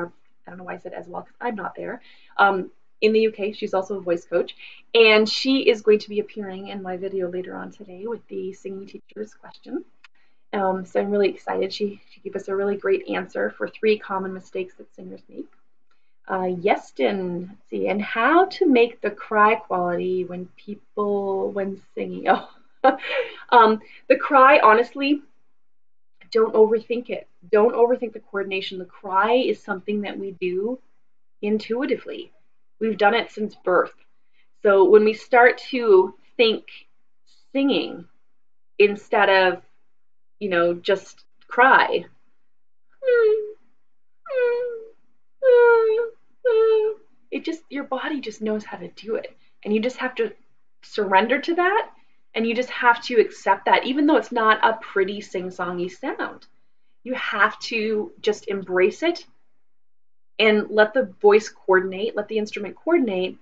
don't know why I said as well because I'm not there. In the UK, she's also a voice coach, and she is going to be appearing in my video later on today with the singing teacher's question. So I'm really excited. She gave us a really great answer for 3 common mistakes that singers make. Yeston, let's see, and how to make the cry quality when singing. Oh, the cry, honestly, don't overthink it. Don't overthink the coordination. The cry is something that we do intuitively. We've done it since birth. So when we start to think singing instead of, just cry, your body just knows how to do it. And you just have to surrender to that, and you just have to accept that, even though it's not a pretty sing-songy sound. You have to just embrace it and let the voice coordinate, let the instrument coordinate,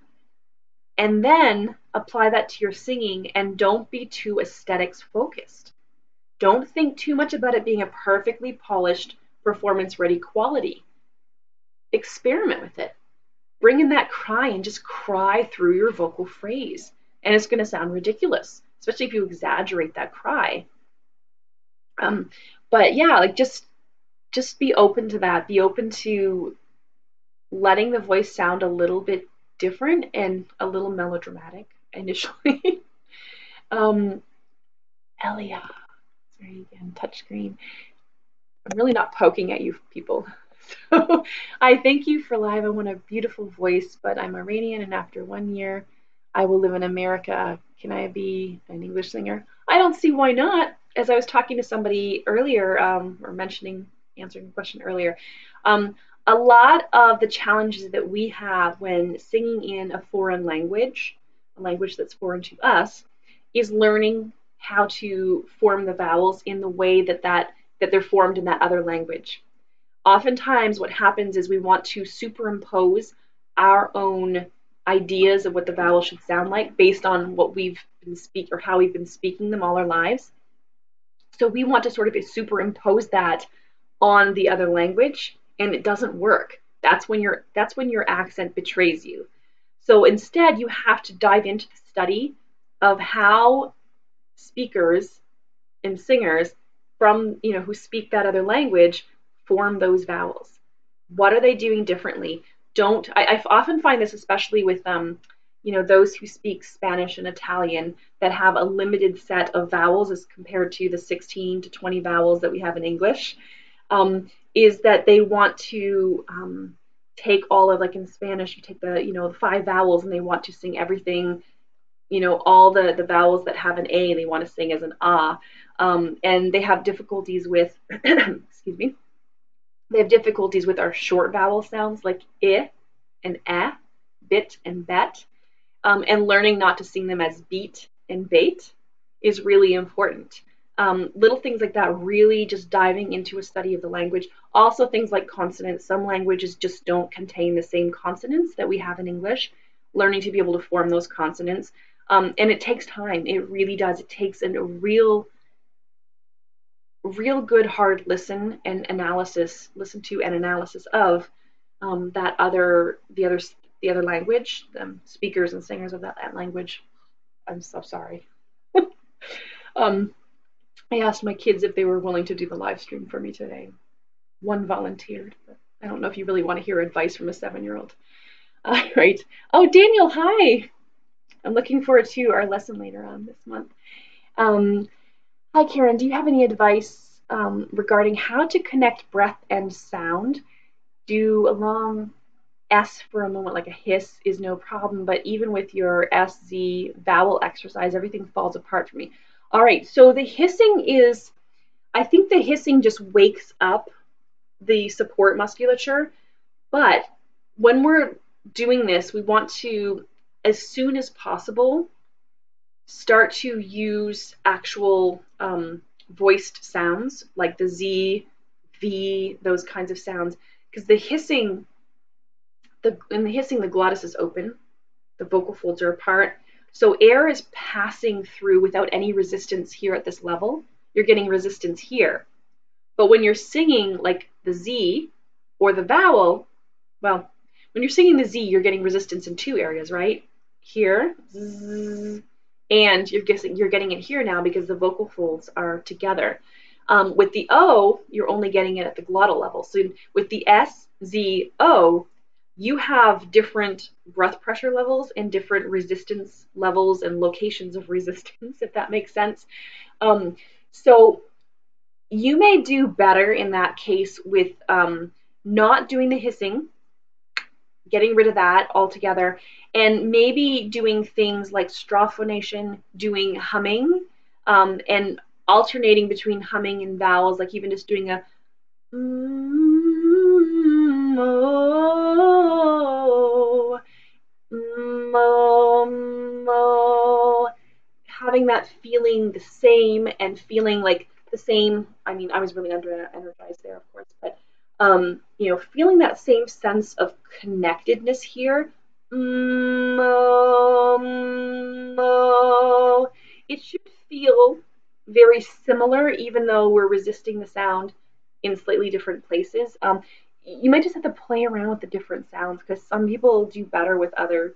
and then apply that to your singing, and don't be too aesthetics focused. Don't think too much about it being a perfectly polished, performance-ready quality. Experiment with it. Bring in that cry and just cry through your vocal phrase. And it's going to sound ridiculous, especially if you exaggerate that cry. But yeah, like just be open to that. Be open to letting the voice sound a little bit different and a little melodramatic initially. Elia, sorry again, touchscreen. I'm really not poking at you people. So I thank you for live. I want a beautiful voice, but I'm Iranian, and after 1 year, I will live in America. Can I be an English singer? I don't see why not. As I was talking to somebody earlier, or answering a question earlier, a lot of the challenges that we have when singing in a foreign language, a language that's foreign to us, is learning how to form the vowels in the way that they're formed in that other language. Oftentimes what happens is we want to superimpose our own ideas of what the vowel should sound like based on what we've been or how we've been speaking them all our lives. So we want to sort of superimpose that on the other language, and it doesn't work. That's when your accent betrays you. So instead, you have to dive into the study of how speakers and singers from who speak that other language form those vowels. What are they doing differently? I often find this, especially with those who speak Spanish and Italian that have a limited set of vowels as compared to the 16 to 20 vowels that we have in English, is that they want to take all of, like in Spanish, you take the 5 vowels and they want to sing everything, all the vowels that have an A, they want to sing as an ah. And they have difficulties with, excuse me, they have difficulties with our short vowel sounds like I and eh, bit and bet. And learning not to sing them as beat and bait is really important. Little things like that, really just diving into a study of the language. Also things like consonants. Some languages just don't contain the same consonants that we have in English. Learning to be able to form those consonants. And it takes time. It really does. It takes a real good hard listen and analysis, listen to and analysis of the other language, the speakers and singers of that language. I'm so sorry. I asked my kids if they were willing to do the live stream for me today. One volunteered, but I don't know if you really want to hear advice from a 7-year-old. Right. Oh, Daniel, hi. I'm looking forward to our lesson later on this month. Hi, Karyn. Do you have any advice regarding how to connect breath and sound? Do a long S for a moment, like a hiss, is no problem, but even with your SZ vowel exercise, everything falls apart for me. All right, so the hissing is, I think the hissing just wakes up the support musculature, but when we're doing this, we want to, as soon as possible, start to use actual voiced sounds like the Z, V, those kinds of sounds, because the hissing, in the hissing, the glottis is open, the vocal folds are apart, so air is passing through without any resistance here at this level. You're getting resistance here. But when you're singing like the Z or the vowel, well, when you're singing the Z, you're getting resistance in 2 areas, right? Here, zzz, and you're getting it here now because the vocal folds are together. With the O, you're only getting it at the glottal level. So with the S, Z, O, you have different breath pressure levels and different resistance levels and locations of resistance, if that makes sense. So you may do better in that case with not doing the hissing, getting rid of that altogether, and maybe doing things like straw phonation, doing humming, and alternating between humming and vowels, like even just doing a mo, mo, mo, having that feeling the same and feeling like the same. I mean, I was really energized there, of course, but feeling that same sense of connectedness here. Mo, mo. It should feel very similar, even though we're resisting the sound in slightly different places. You might just have to play around with the different sounds because some people do better with other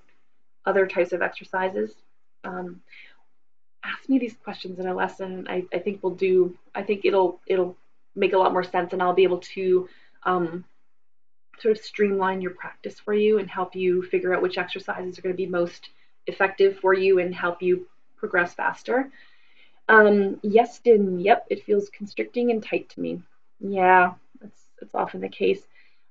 types of exercises. Ask me these questions in a lesson. I think we'll do. I think it'll make a lot more sense, and I'll be able to sort of streamline your practice for you and help you figure out which exercises are going to be most effective for you and help you progress faster. Yes, Din. Yep, it feels constricting and tight to me. Yeah, that's often the case.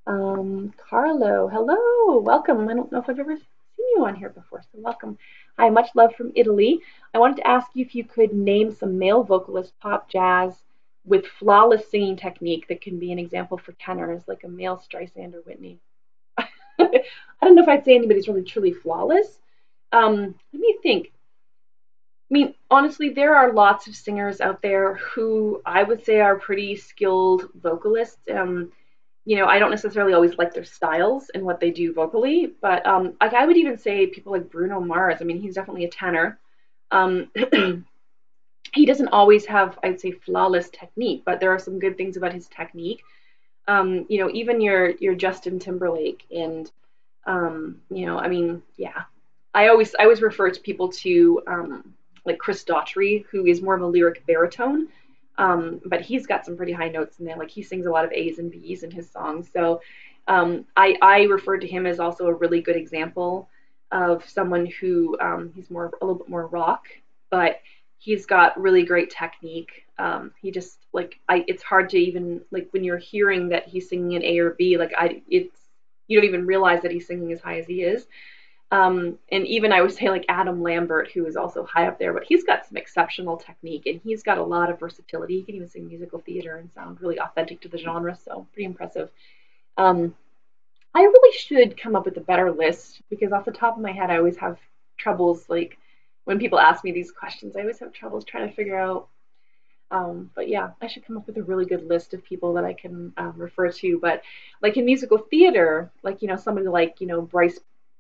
Carlo, hello, welcome. I don't know if I've ever seen you on here before, so welcome. Hi, much love from Italy. I wanted to ask you if you could name some male vocalists, pop, jazz, with flawless singing technique that can be an example for tenors, like a male Streisand or Whitney. I don't know if I'd say anybody's really truly flawless. Let me think. I mean, honestly, there are lots of singers out there who I would say are pretty skilled vocalists. I don't necessarily always like their styles and what they do vocally, but like I would even say people like Bruno Mars. I mean, he's definitely a tenor. He doesn't always have, I'd say, flawless technique, but there are some good things about his technique. Even your Justin Timberlake and I mean, yeah. I always refer to people to like Chris Daughtry, who is more of a lyric baritone. But he's got some pretty high notes in there. Like he sings a lot of A's and B's in his songs. So I refer to him as also a really good example. of someone who he's a little bit more rock, but he's got really great technique. He just it's hard to even when you're hearing that he's singing an A or B, you don't even realize that he's singing as high as he is. And even I would say Adam Lambert, who is also high up there, but he's got some exceptional technique and he's got a lot of versatility. He can even sing musical theater and sound really authentic to the genre, so pretty impressive. I really should come up with a better list because off the top of my head, I always have troubles when people ask me these questions, I always have troubles trying to figure out. But yeah, I should come up with a really good list of people that I can refer to. But in musical theater, somebody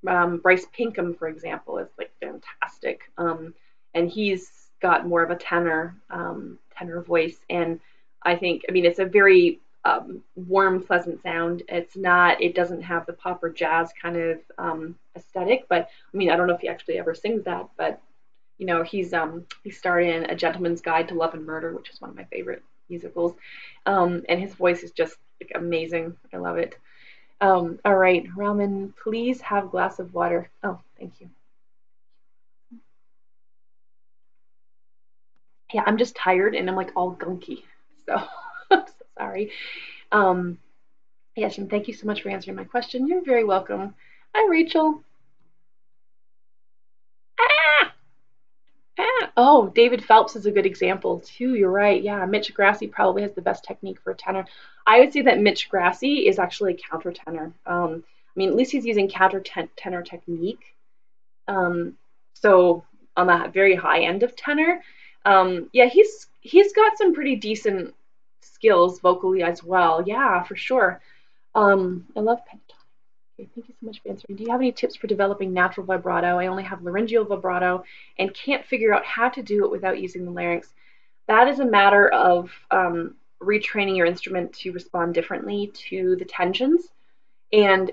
Bryce Pinkham, for example, is fantastic. And he's got more of a tenor voice, and it's a very warm, pleasant sound. It doesn't have the pop or jazz kind of aesthetic, but I don't know if he actually ever sings that, but he starred in A Gentleman's Guide to Love and Murder, which is one of my favorite musicals, and his voice is just amazing. I love it. All right, Raman, please have a glass of water. Oh, thank you. Yeah, I'm just tired and I'm all gunky, so I'm so sorry. Yes, and thank you so much for answering my question. You're very welcome. Hi, Rachel. Ah! Ah! Oh, David Phelps is a good example too. You're right. Yeah, Mitch Grassi probably has the best technique for a tenor. I would say that Mitch Grassi is actually a countertenor. At least he's using countertenor technique. So on the very high end of tenor, yeah, he's got some pretty decent skills vocally as well. Yeah, for sure. I love pentatonic. Okay, thank you so much for answering. Do you have any tips for developing natural vibrato? I only have laryngeal vibrato and can't figure out how to do it without using the larynx. That is a matter of retraining your instrument to respond differently to the tensions. And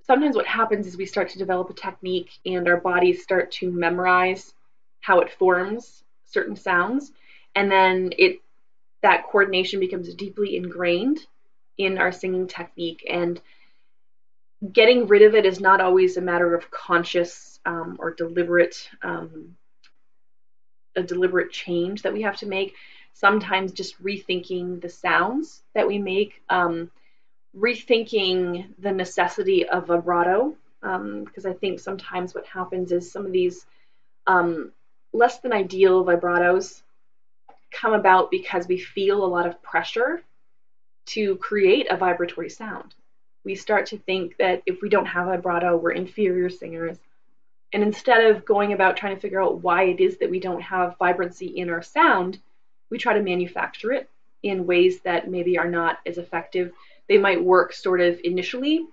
sometimes what happens is we start to develop a technique and our bodies start to memorize how it forms certain sounds. And then that coordination becomes deeply ingrained in our singing technique, and getting rid of it is not always a matter of conscious or deliberate a deliberate change that we have to make. Sometimes just rethinking the sounds that we make, rethinking the necessity of vibrato, because I think sometimes what happens is some of these less than ideal vibratos come about because we feel a lot of pressure to create a vibratory sound. We start to think that if we don't have vibrato, we're inferior singers. And instead of going about trying to figure out why it is that we don't have vibrancy in our sound, we try to manufacture it in ways that maybe are not as effective. They might work sort of initially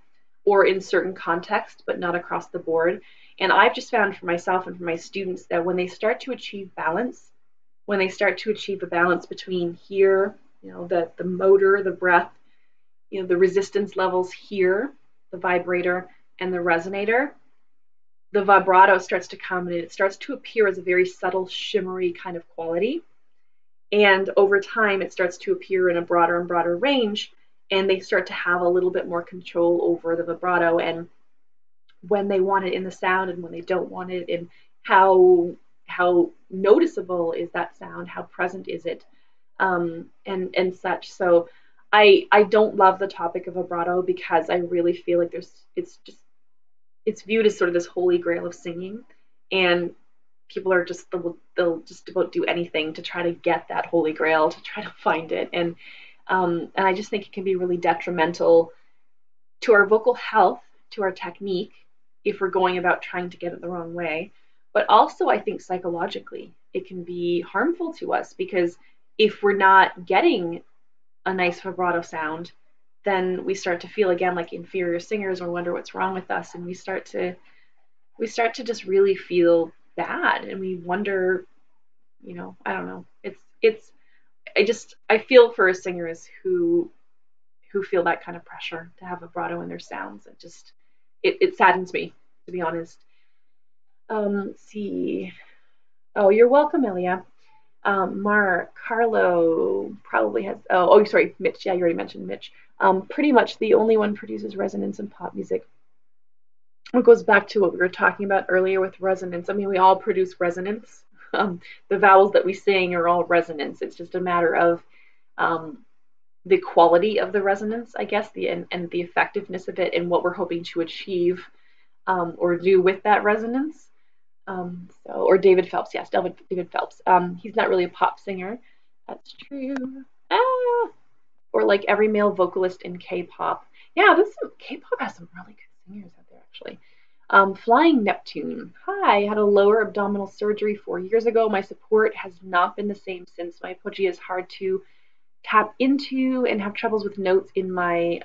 or in certain contexts, but not across the board. And I've just found for myself and for my students that when they start to achieve balance, when they start to achieve a balance between here, the motor, the breath, the resistance levels here, the vibrator and the resonator, the vibrato starts to come and it starts to appear as a very subtle, shimmery kind of quality. And over time, it starts to appear in a broader and broader range, and they start to have a little bit more control over the vibrato and when they want it in the sound and when they don't want it, and how noticeable is that sound, how present is it, and such. So I don't love the topic of vibrato because I really feel like it's viewed as sort of this holy grail of singing, and people are they'll just about do anything to try to get that holy grail, to try to find it, and I just think it can be really detrimental to our vocal health, to our technique, if we're going about trying to get it the wrong way. But also, I think psychologically, it can be harmful to us because if we're not getting a nice vibrato sound, then we start to feel again like inferior singers or wonder what's wrong with us, and we start to just really feel bad, and we wonder, I don't know. I feel for singers who feel that kind of pressure to have vibrato in their sounds. It saddens me, to be honest. Let's see. Oh, you're welcome, Elia. Mark, Carlo probably has. Oh, sorry, Mitch. Yeah, you already mentioned Mitch. Pretty much the only one produces resonance in pop music. it goes back to what we were talking about earlier with resonance. I mean, we all produce resonance. The vowels that we sing are all resonance. It's just a matter of um, the quality of the resonance, I guess, and the effectiveness of it and what we're hoping to achieve or do with that resonance. Or David Phelps, yes, David Phelps. He's not really a pop singer. That's true. Ah, or like every male vocalist in K-pop. Yeah, K-pop has some really good singers out there, actually. Flying Neptune. Hi, I had a lower abdominal surgery 4 years ago. My support has not been the same since. My apogee is hard to tap into and have troubles with notes in my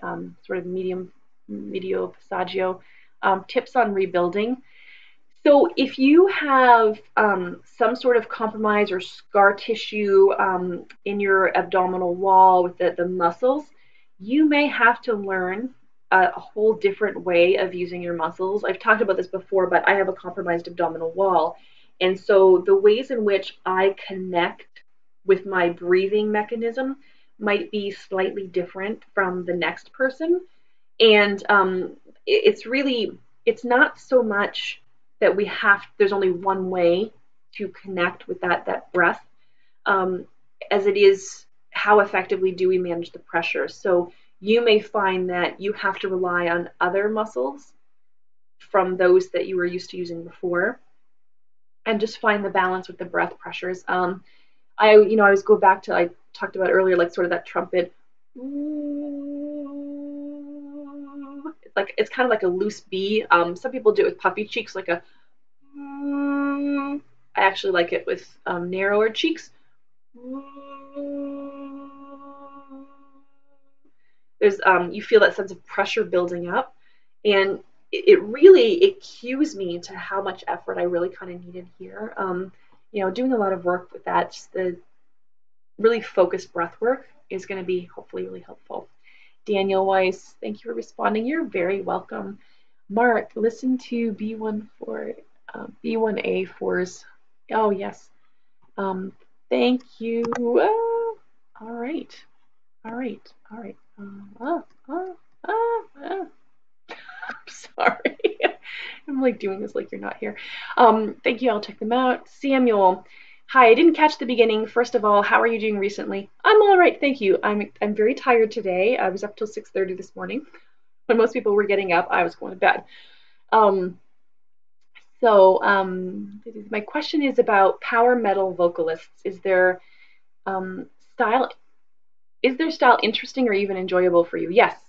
sort of medio passaggio. Tips on rebuilding. So if you have some sort of compromise or scar tissue in your abdominal wall with the muscles, you may have to learn a whole different way of using your muscles. I've talked about this before, but I have a compromised abdominal wall. And so the ways in which I connect with my breathing mechanism might be slightly different from the next person. And it's not so much that there's only one way to connect with that breath, as it is how effectively do we manage the pressure. So you may find that you have to rely on other muscles from those that you were used to using before, and just find the balance with the breath pressures. I always go back to, I talked about earlier, like sort of that trumpet. It's kind of like a loose B. Some people do it with puffy cheeks, like a. I actually like it with narrower cheeks. There's you feel that sense of pressure building up, and it cues me to how much effort I really kind of needed here. Doing a lot of work with that, just the really focused breath work is going to be hopefully really helpful. Daniel Weiss, thank you for responding. You're very welcome. Mark, listen to B1A4's. Oh, yes. Thank you. All right. I'm sorry. I'm like doing this like you're not here. Thank you. I'll check them out. Samuel. Hi, I didn't catch the beginning. First of all, how are you doing recently? I'm all right, thank you. I'm very tired today. I was up till 6:30 this morning. When most people were getting up, I was going to bed. My question is about power metal vocalists. Is their style interesting or even enjoyable for you? Yes.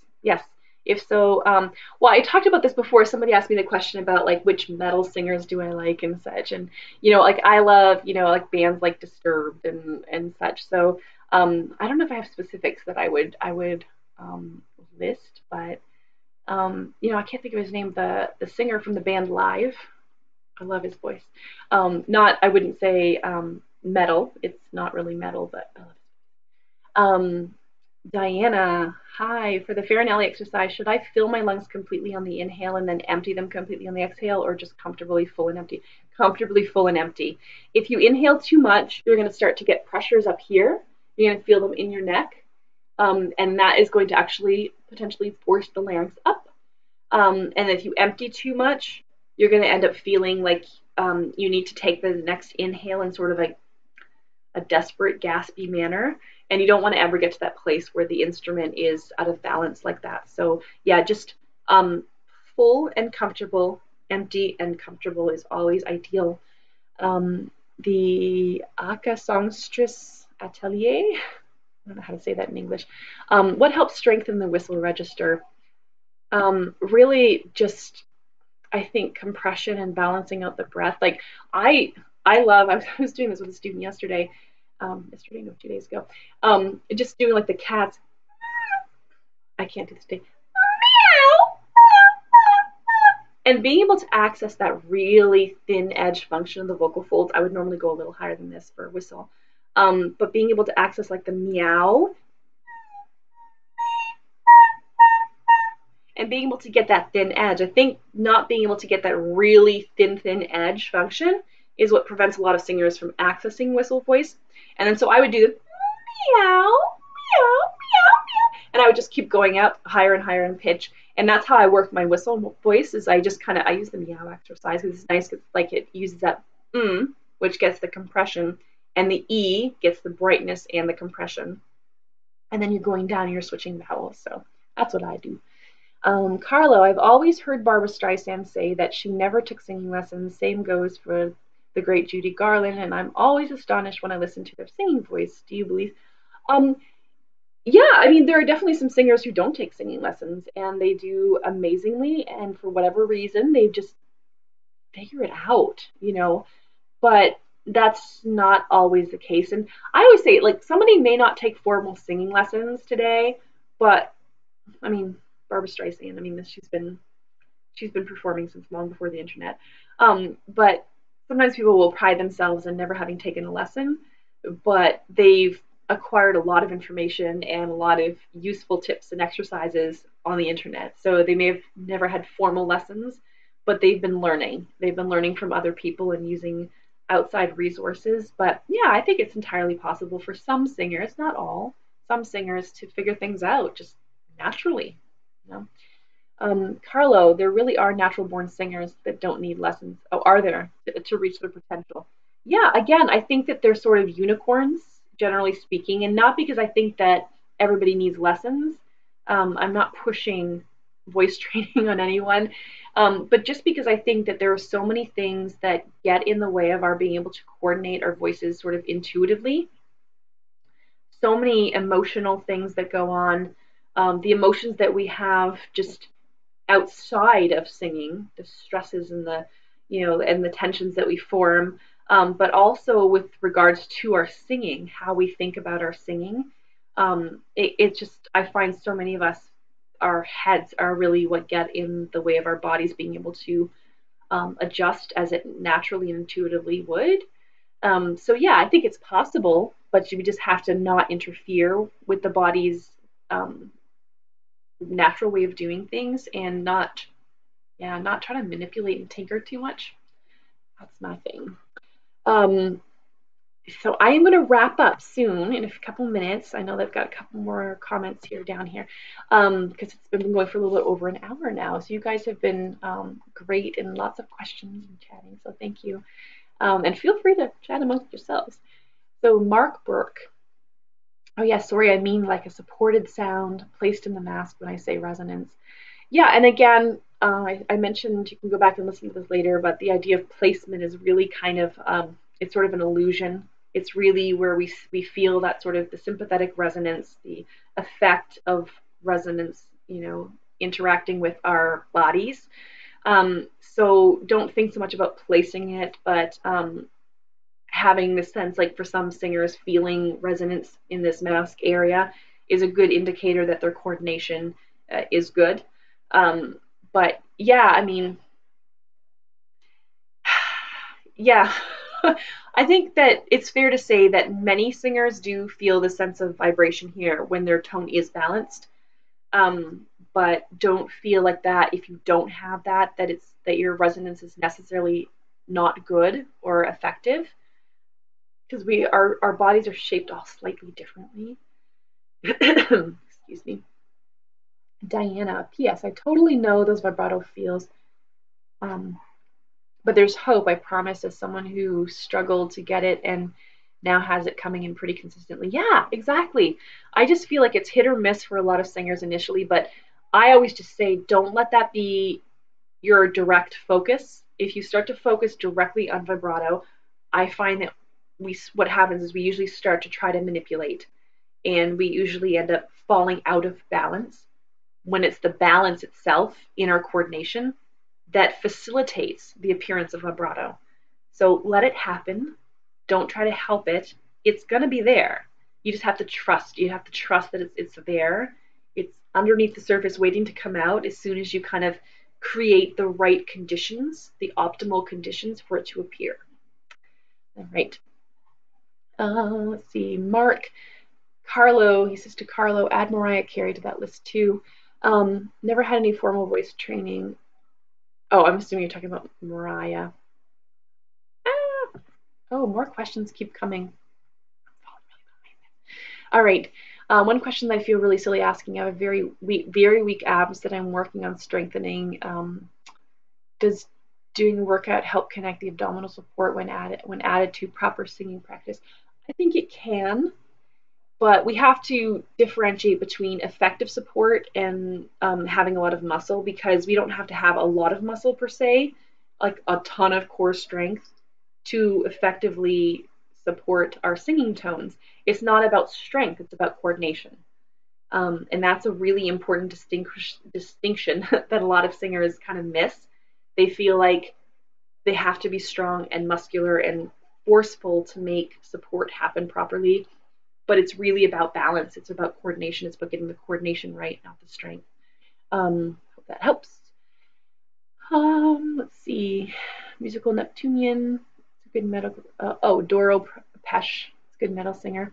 If so, well, I talked about this before. Somebody asked me the question about like which metal singers do I like and such, and like I love like bands like Disturbed and such. So I don't know if I have specifics that I would list, but I can't think of his name. The singer from the band Live. I love his voice. I wouldn't say metal. It's not really metal, but Diana, hi. For the Farinelli exercise, should I fill my lungs completely on the inhale and then empty them completely on the exhale, or just comfortably full and empty? Comfortably full and empty. If you inhale too much, you're going to start to get pressures up here. You're going to feel them in your neck, and that is going to actually potentially force the larynx up. And if you empty too much, you're going to end up feeling like you need to take the next inhale in sort of a desperate, gaspy manner. And you don't want to ever get to that place where the instrument is out of balance like that. So yeah, just full and comfortable, empty and comfortable is always ideal. The Aka Songstress Atelier, I don't know how to say that in English. What helps strengthen the whistle register? Really just, I think, compression and balancing out the breath. Like I was doing this with a student yesterday. 2 days ago. Just doing like the cats. I can't do this today. And being able to access that really thin edge function of the vocal folds. I would normally go a little higher than this for a whistle. But being able to access like the meow and being able to get that thin edge. I think not being able to get that really thin edge function is what prevents a lot of singers from accessing whistle voice. And then so I would do the meow, meow, meow, meow. and I would just keep going up higher and higher in pitch. And that's how I work my whistle voice. Is I just kind of I use the meow exercise because it's nice because like it uses that which gets the compression, and the e gets the brightness and the compression. And then you're going down and you're switching vowels. So that's what I do. Carlo, I've always heard Barbra Streisand say that she never took singing lessons. Same goes for the great Judy Garland, and I'm always astonished when I listen to their singing voice. Do you believe? Um, yeah, I mean, there are definitely some singers who don't take singing lessons, and they do amazingly, and for whatever reason, they just figure it out, you know. But that's not always the case. And I always say, like, somebody may not take formal singing lessons today, but I mean, Barbra Streisand. I mean, she's been performing since long before the internet. But sometimes people will pride themselves in never having taken a lesson, but they've acquired a lot of information and a lot of useful tips and exercises on the internet. So they may have never had formal lessons, but they've been learning. They've been learning from other people and using outside resources. But yeah, I think it's entirely possible for some singers, not all, some singers to figure things out just naturally. You know? Carlo, there really are natural born singers that don't need lessons. Oh, are there to reach their potential? Yeah, again, I think that they're sort of unicorns, generally speaking, and not because I think that everybody needs lessons. I'm not pushing voice training on anyone, but just because I think that there are so many things that get in the way of our being able to coordinate our voices sort of intuitively, so many emotional things that go on, the emotions that we have just outside of singing, the stresses and the, you know, and the tensions that we form, but also with regards to our singing, how we think about our singing. It just, I find so many of us, our heads are really what get in the way of our bodies being able to adjust as it naturally and intuitively would. So yeah, I think it's possible, but you just have to not interfere with the body's natural way of doing things and not, yeah, not try to manipulate and tinker too much. That's my thing. Um, so I am going to wrap up soon in a couple minutes. I know they've got a couple more comments here down here because it's been going for a little bit over an hour now. So you guys have been great and lots of questions and chatting. So thank you. And feel free to chat amongst yourselves. So Mark Burke. Oh yeah, sorry, I mean like a supported sound placed in the mask when I say resonance. Yeah, and again, I mentioned, you can go back and listen to this later, but the idea of placement is really kind of, it's sort of an illusion. It's really where we feel that sort of the sympathetic resonance, the effect of resonance, you know, interacting with our bodies. So don't think so much about placing it, but having the sense, like for some singers, feeling resonance in this mask area is a good indicator that their coordination is good. But yeah, I mean, yeah, I think that it's fair to say that many singers do feel the sense of vibration here when their tone is balanced. But don't feel like that if you don't have that, that your resonance is necessarily not good or effective, because our bodies are shaped all slightly differently. Excuse me. Diana, P.S. I totally know those vibrato feels, but there's hope, I promise, as someone who struggled to get it and now has it coming in pretty consistently. Yeah, exactly. I just feel like it's hit or miss for a lot of singers initially, but I always just say don't let that be your direct focus. If you start to focus directly on vibrato, I find that what happens is we usually start to try to manipulate, and we usually end up falling out of balance when it's the balance itself in our coordination that facilitates the appearance of vibrato. So let it happen. Don't try to help it. It's going to be there. You just have to trust. You have to trust that it's there. It's underneath the surface waiting to come out as soon as you kind of create the right conditions, the optimal conditions for it to appear. All right. Let's see. Mark. Carlo, he says to Carlo, add Mariah Carey to that list too. Never had any formal voice training. Oh, I'm assuming you're talking about Mariah. Oh, more questions keep coming. All right. One question that I feel really silly asking, I have very weak abs that I'm working on strengthening. Does doing a workout help connect the abdominal support when added to proper singing practice? I think it can, but we have to differentiate between effective support and having a lot of muscle, because we don't have to have a lot of muscle per se, like a ton of core strength, to effectively support our singing tones. It's not about strength, it's about coordination. And that's a really important distinction that a lot of singers kind of miss. They feel like they have to be strong and muscular and forceful to make support happen properly, but it's really about balance. It's about coordination. It's about getting the coordination right, not the strength. Hope that helps. Let's see. Musical Neptunian. It's a good metal. Doro Pesh. It's a good metal singer.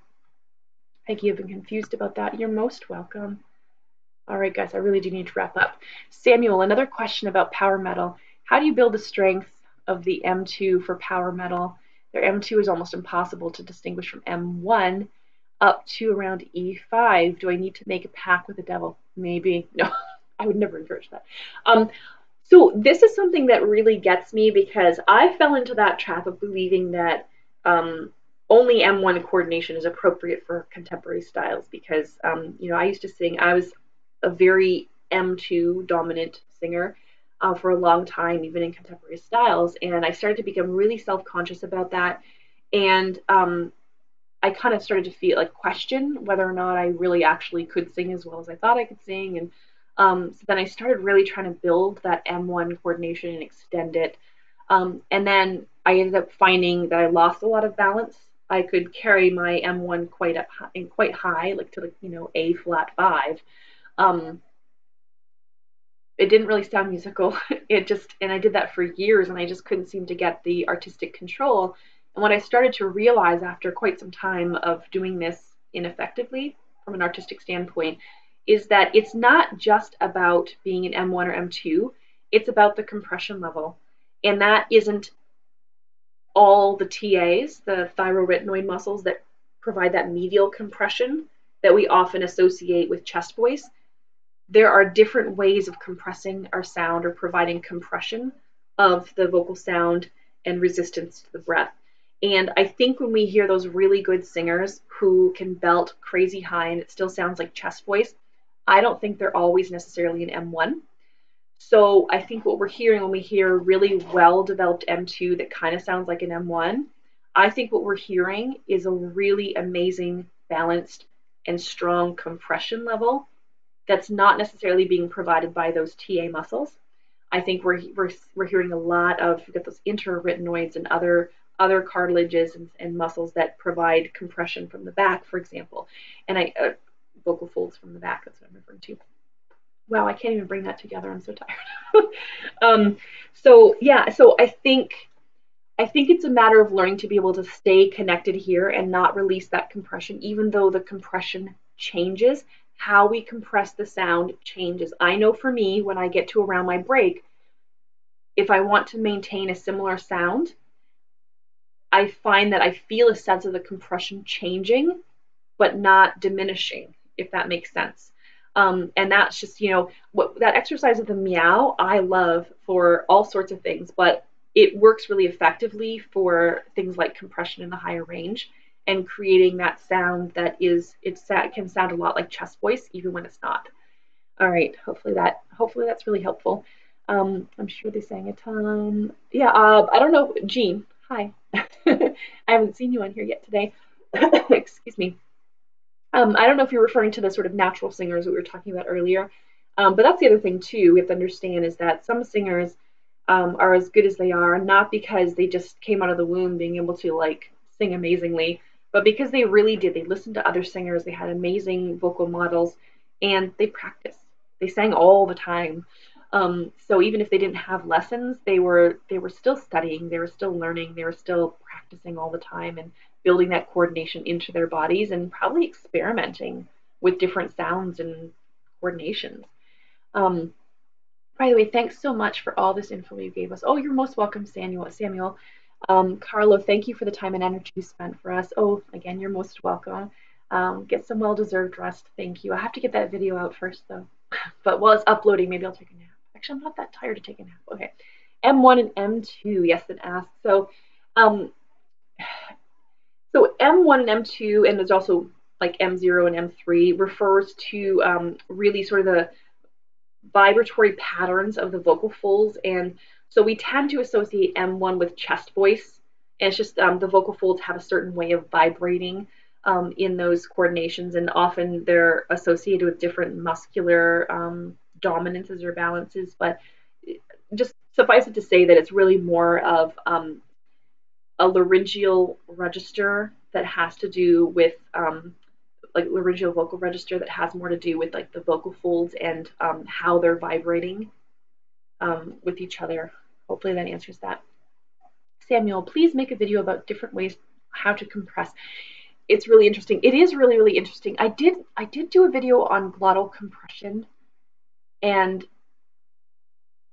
Peggy, I've been confused about that. You're most welcome. All right, guys, I really do need to wrap up. Samuel, another question about power metal. How do you build the strength of the M2 for power metal? Their M2 is almost impossible to distinguish from M1 up to around E5. Do I need to make a pact with the devil? Maybe. No, I would never encourage that. So this is something that really gets me, because I fell into that trap of believing that only M1 coordination is appropriate for contemporary styles, because I used to sing. I was a very M2 dominant singer for a long time, even in contemporary styles, and I started to become really self-conscious about that, and I kind of started to feel like question whether or not I really actually could sing as well as I thought I could sing, and so then I started really trying to build that M1 coordination and extend it, and then I ended up finding that I lost a lot of balance. I could carry my M1 quite high, like to A flat 5. It didn't really sound musical. And I did that for years, and I just couldn't seem to get the artistic control. And what I started to realize after quite some time of doing this ineffectively from an artistic standpoint is that it's not just about being an M1 or M2, it's about the compression level. And that isn't all the TAs, the thyroretinoid muscles that provide that medial compression that we often associate with chest voice. There are different ways of compressing our sound or providing compression of the vocal sound and resistance to the breath. And I think when we hear those really good singers who can belt crazy high and it still sounds like chest voice, I don't think they're always necessarily an M1. So I think what we're hearing when we hear really well-developed M2 that kind of sounds like an M1, I think what we're hearing is a really amazing, balanced, and strong compression level that's not necessarily being provided by those TA muscles. I think we're hearing a lot of, we've got those interretinoids and other cartilages and muscles that provide compression from the back, for example, and vocal folds from the back. That's what I'm referring to. Wow, I can't even bring that together. I'm so tired. So I think it's a matter of learning to be able to stay connected here and not release that compression, even though the compression changes. How we compress the sound changes. I know for me, when I get to around my break, if I want to maintain a similar sound, I find that I feel a sense of the compression changing, but not diminishing, if that makes sense. And that's just, that exercise of the meow, I love for all sorts of things, but it works really effectively for things like compression in the higher range and creating that sound that can sound a lot like chest voice, even when it's not. All right, hopefully that's really helpful. I'm sure they sang a ton. Yeah, I don't know, Jean, hi. I haven't seen you on here yet today. Excuse me. I don't know if you're referring to the sort of natural singers that we were talking about earlier, but that's the other thing too we have to understand is that some singers are as good as they are, not because they just came out of the womb being able to like sing amazingly, but because they really did. They listened to other singers, they had amazing vocal models, and they practiced. They sang all the time. So even if they didn't have lessons, they were still studying, they were still learning, they were still practicing all the time and building that coordination into their bodies and probably experimenting with different sounds and coordinations. By the way, thanks so much for all this info you gave us. Oh, you're most welcome, Samuel. Carlo, thank you for the time and energy you spent for us. Oh, again, you're most welcome. Get some well-deserved rest. Thank you. I have to get that video out first, though. But while it's uploading, maybe I'll take a nap. Actually, I'm not that tired to take a nap. Okay. M1 and M2, yes, and ask. Um, so M1 and M2, and there's also like M0 and M3, refers to really sort of the vibratory patterns of the vocal folds. And so we tend to associate M1 with chest voice. And it's just the vocal folds have a certain way of vibrating in those coordinations, and often they're associated with different muscular dominances or balances. But just suffice it to say that it's really more of a laryngeal register that has to do with like laryngeal vocal register that has more to do with like the vocal folds and how they're vibrating with each other. Hopefully that answers that. Samuel, please make a video about different ways how to compress. It's really interesting. It is really, really interesting. I did do a video on glottal compression, and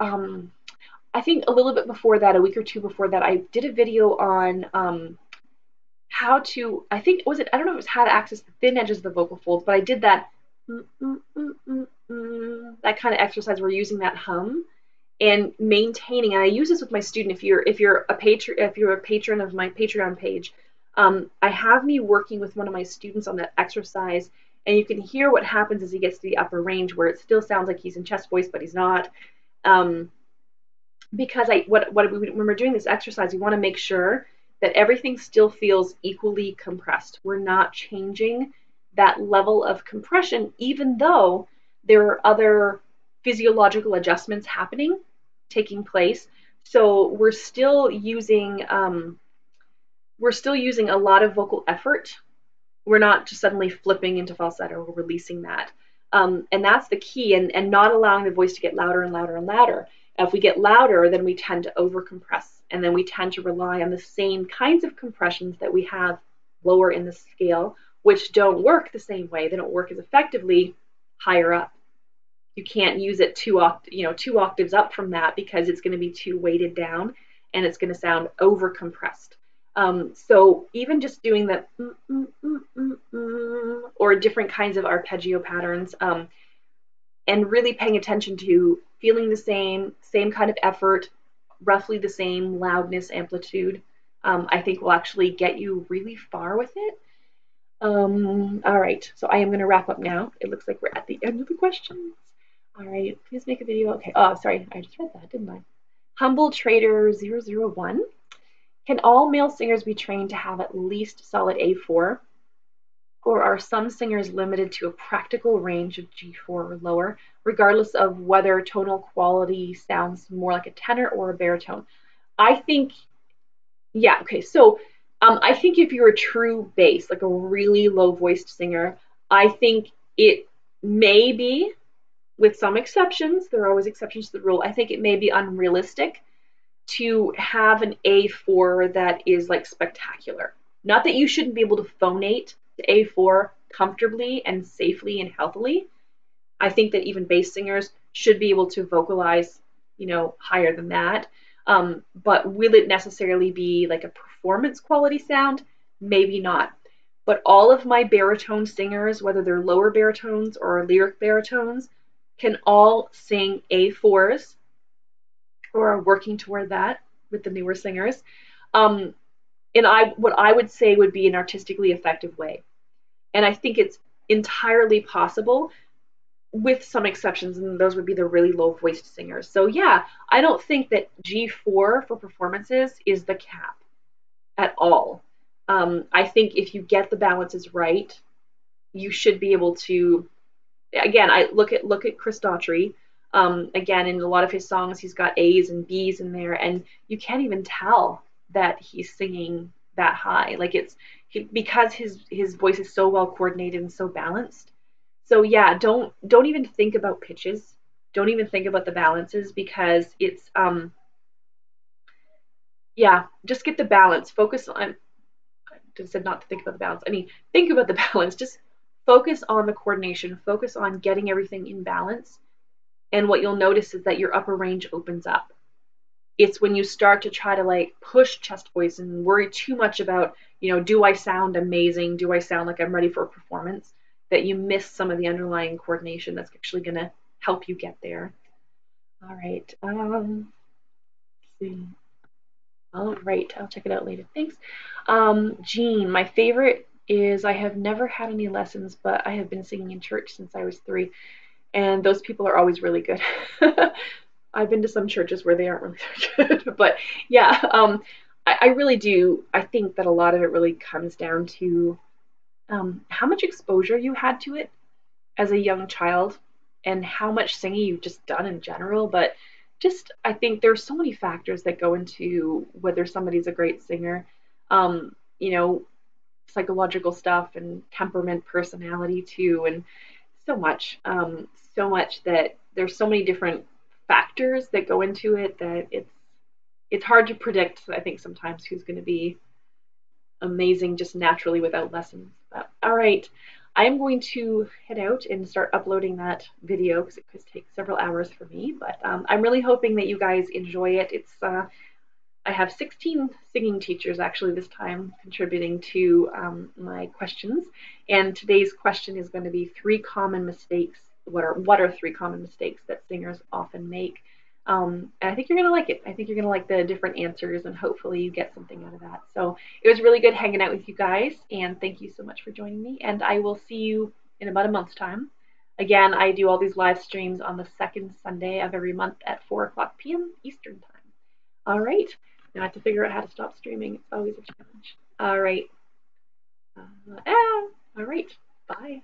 I think a little bit before that, a week or two before that, I did a video on how to, I think, was it, I don't know if it was how to access the thin edges of the vocal folds, but I did that that kind of exercise. We're using that hum and maintaining. And I use this with my student. If you're a patron of my Patreon page, I have me working with one of my students on that exercise, and you can hear what happens as he gets to the upper range, where it still sounds like he's in chest voice, but he's not. Because when we're doing this exercise, we want to make sure that everything still feels equally compressed. We're not changing that level of compression, even though there are other physiological adjustments taking place. So we're still using a lot of vocal effort. We're not just suddenly flipping into falsetto or releasing that. And that's the key, and not allowing the voice to get louder and louder and louder. If we get louder, then we tend to overcompress, and then we tend to rely on the same kinds of compressions that we have lower in the scale, which don't work the same way. They don't work as effectively higher up. You can't use it two octaves up from that, because it's going to be too weighted down, and it's going to sound overcompressed. So even just doing the or different kinds of arpeggio patterns, and really paying attention to feeling the same kind of effort, roughly the same loudness, amplitude, I think will actually get you really far with it. All right, so I am going to wrap up now. It looks like we're at the end of the questions. All right, please make a video. Okay, oh, sorry, I just read that, didn't I? Humble Trader 001. Can all male singers be trained to have at least solid A4? Or are some singers limited to a practical range of G4 or lower, regardless of whether tonal quality sounds more like a tenor or a baritone? I think, yeah, okay, so I think if you're a true bass, like a really low-voiced singer, I think it may be, with some exceptions, there are always exceptions to the rule, I think it may be unrealistic to have an A4 that is like spectacular. Not that you shouldn't be able to phonate to A4 comfortably and safely and healthily. I think that even bass singers should be able to vocalize, higher than that. But will it necessarily be like a performance quality sound? Maybe not. But all of my baritone singers, whether they're lower baritones or lyric baritones, can all sing A4s, or are working toward that with the newer singers. And what I would say would be an artistically effective way. And I think it's entirely possible, with some exceptions, and those would be the really low-voiced singers. So yeah, I don't think that G4 for performances is the cap at all. I think if you get the balances right, you should be able to. Again, I look at Chris Daughtry. Again, in a lot of his songs, he's got A's and B's in there, and you can't even tell that he's singing that high. Like because his voice is so well coordinated and so balanced. So yeah, don't even think about pitches. Don't even think about the balances, because it's yeah, just get the balance. Focus on. I just said not to think about the balance. I mean, think about the balance. Just focus on the coordination. Focus on getting everything in balance. And what you'll notice is that your upper range opens up. It's when you start to try to like push chest voice and worry too much about, do I sound amazing? Do I sound like I'm ready for a performance? That you miss some of the underlying coordination that's actually going to help you get there. All right. Let's see. All right. I'll check it out later. Thanks. Jean, my favorite is I have never had any lessons, but I have been singing in church since I was 3, and those people are always really good. I've been to some churches where they aren't really good, but yeah, I really do. I think that a lot of it really comes down to how much exposure you had to it as a young child and how much singing you've just done in general. But just, I think there's so many factors that go into whether somebody's a great singer. Um, you know, Psychological stuff and temperament, personality too, and so much that there's so many different factors that go into it that it's hard to predict. I think sometimes who's going to be amazing just naturally without lessons. But, all right, I am going to head out and start uploading that video because it could take several hours for me. But I'm really hoping that you guys enjoy it. I have 16 singing teachers actually this time contributing to my questions. And today's question is going to be 3 common mistakes. What are 3 common mistakes that singers often make? And I think you're going to like it. I think you're going to like the different answers, and hopefully you get something out of that. So it was really good hanging out with you guys, and thank you so much for joining me. And I will see you in about a month's time. Again, I do all these live streams on the second Sunday of every month at 4 o'clock p.m. Eastern Time. All right. Now I have to figure out how to stop streaming. It's always a challenge. All right. All right. Bye.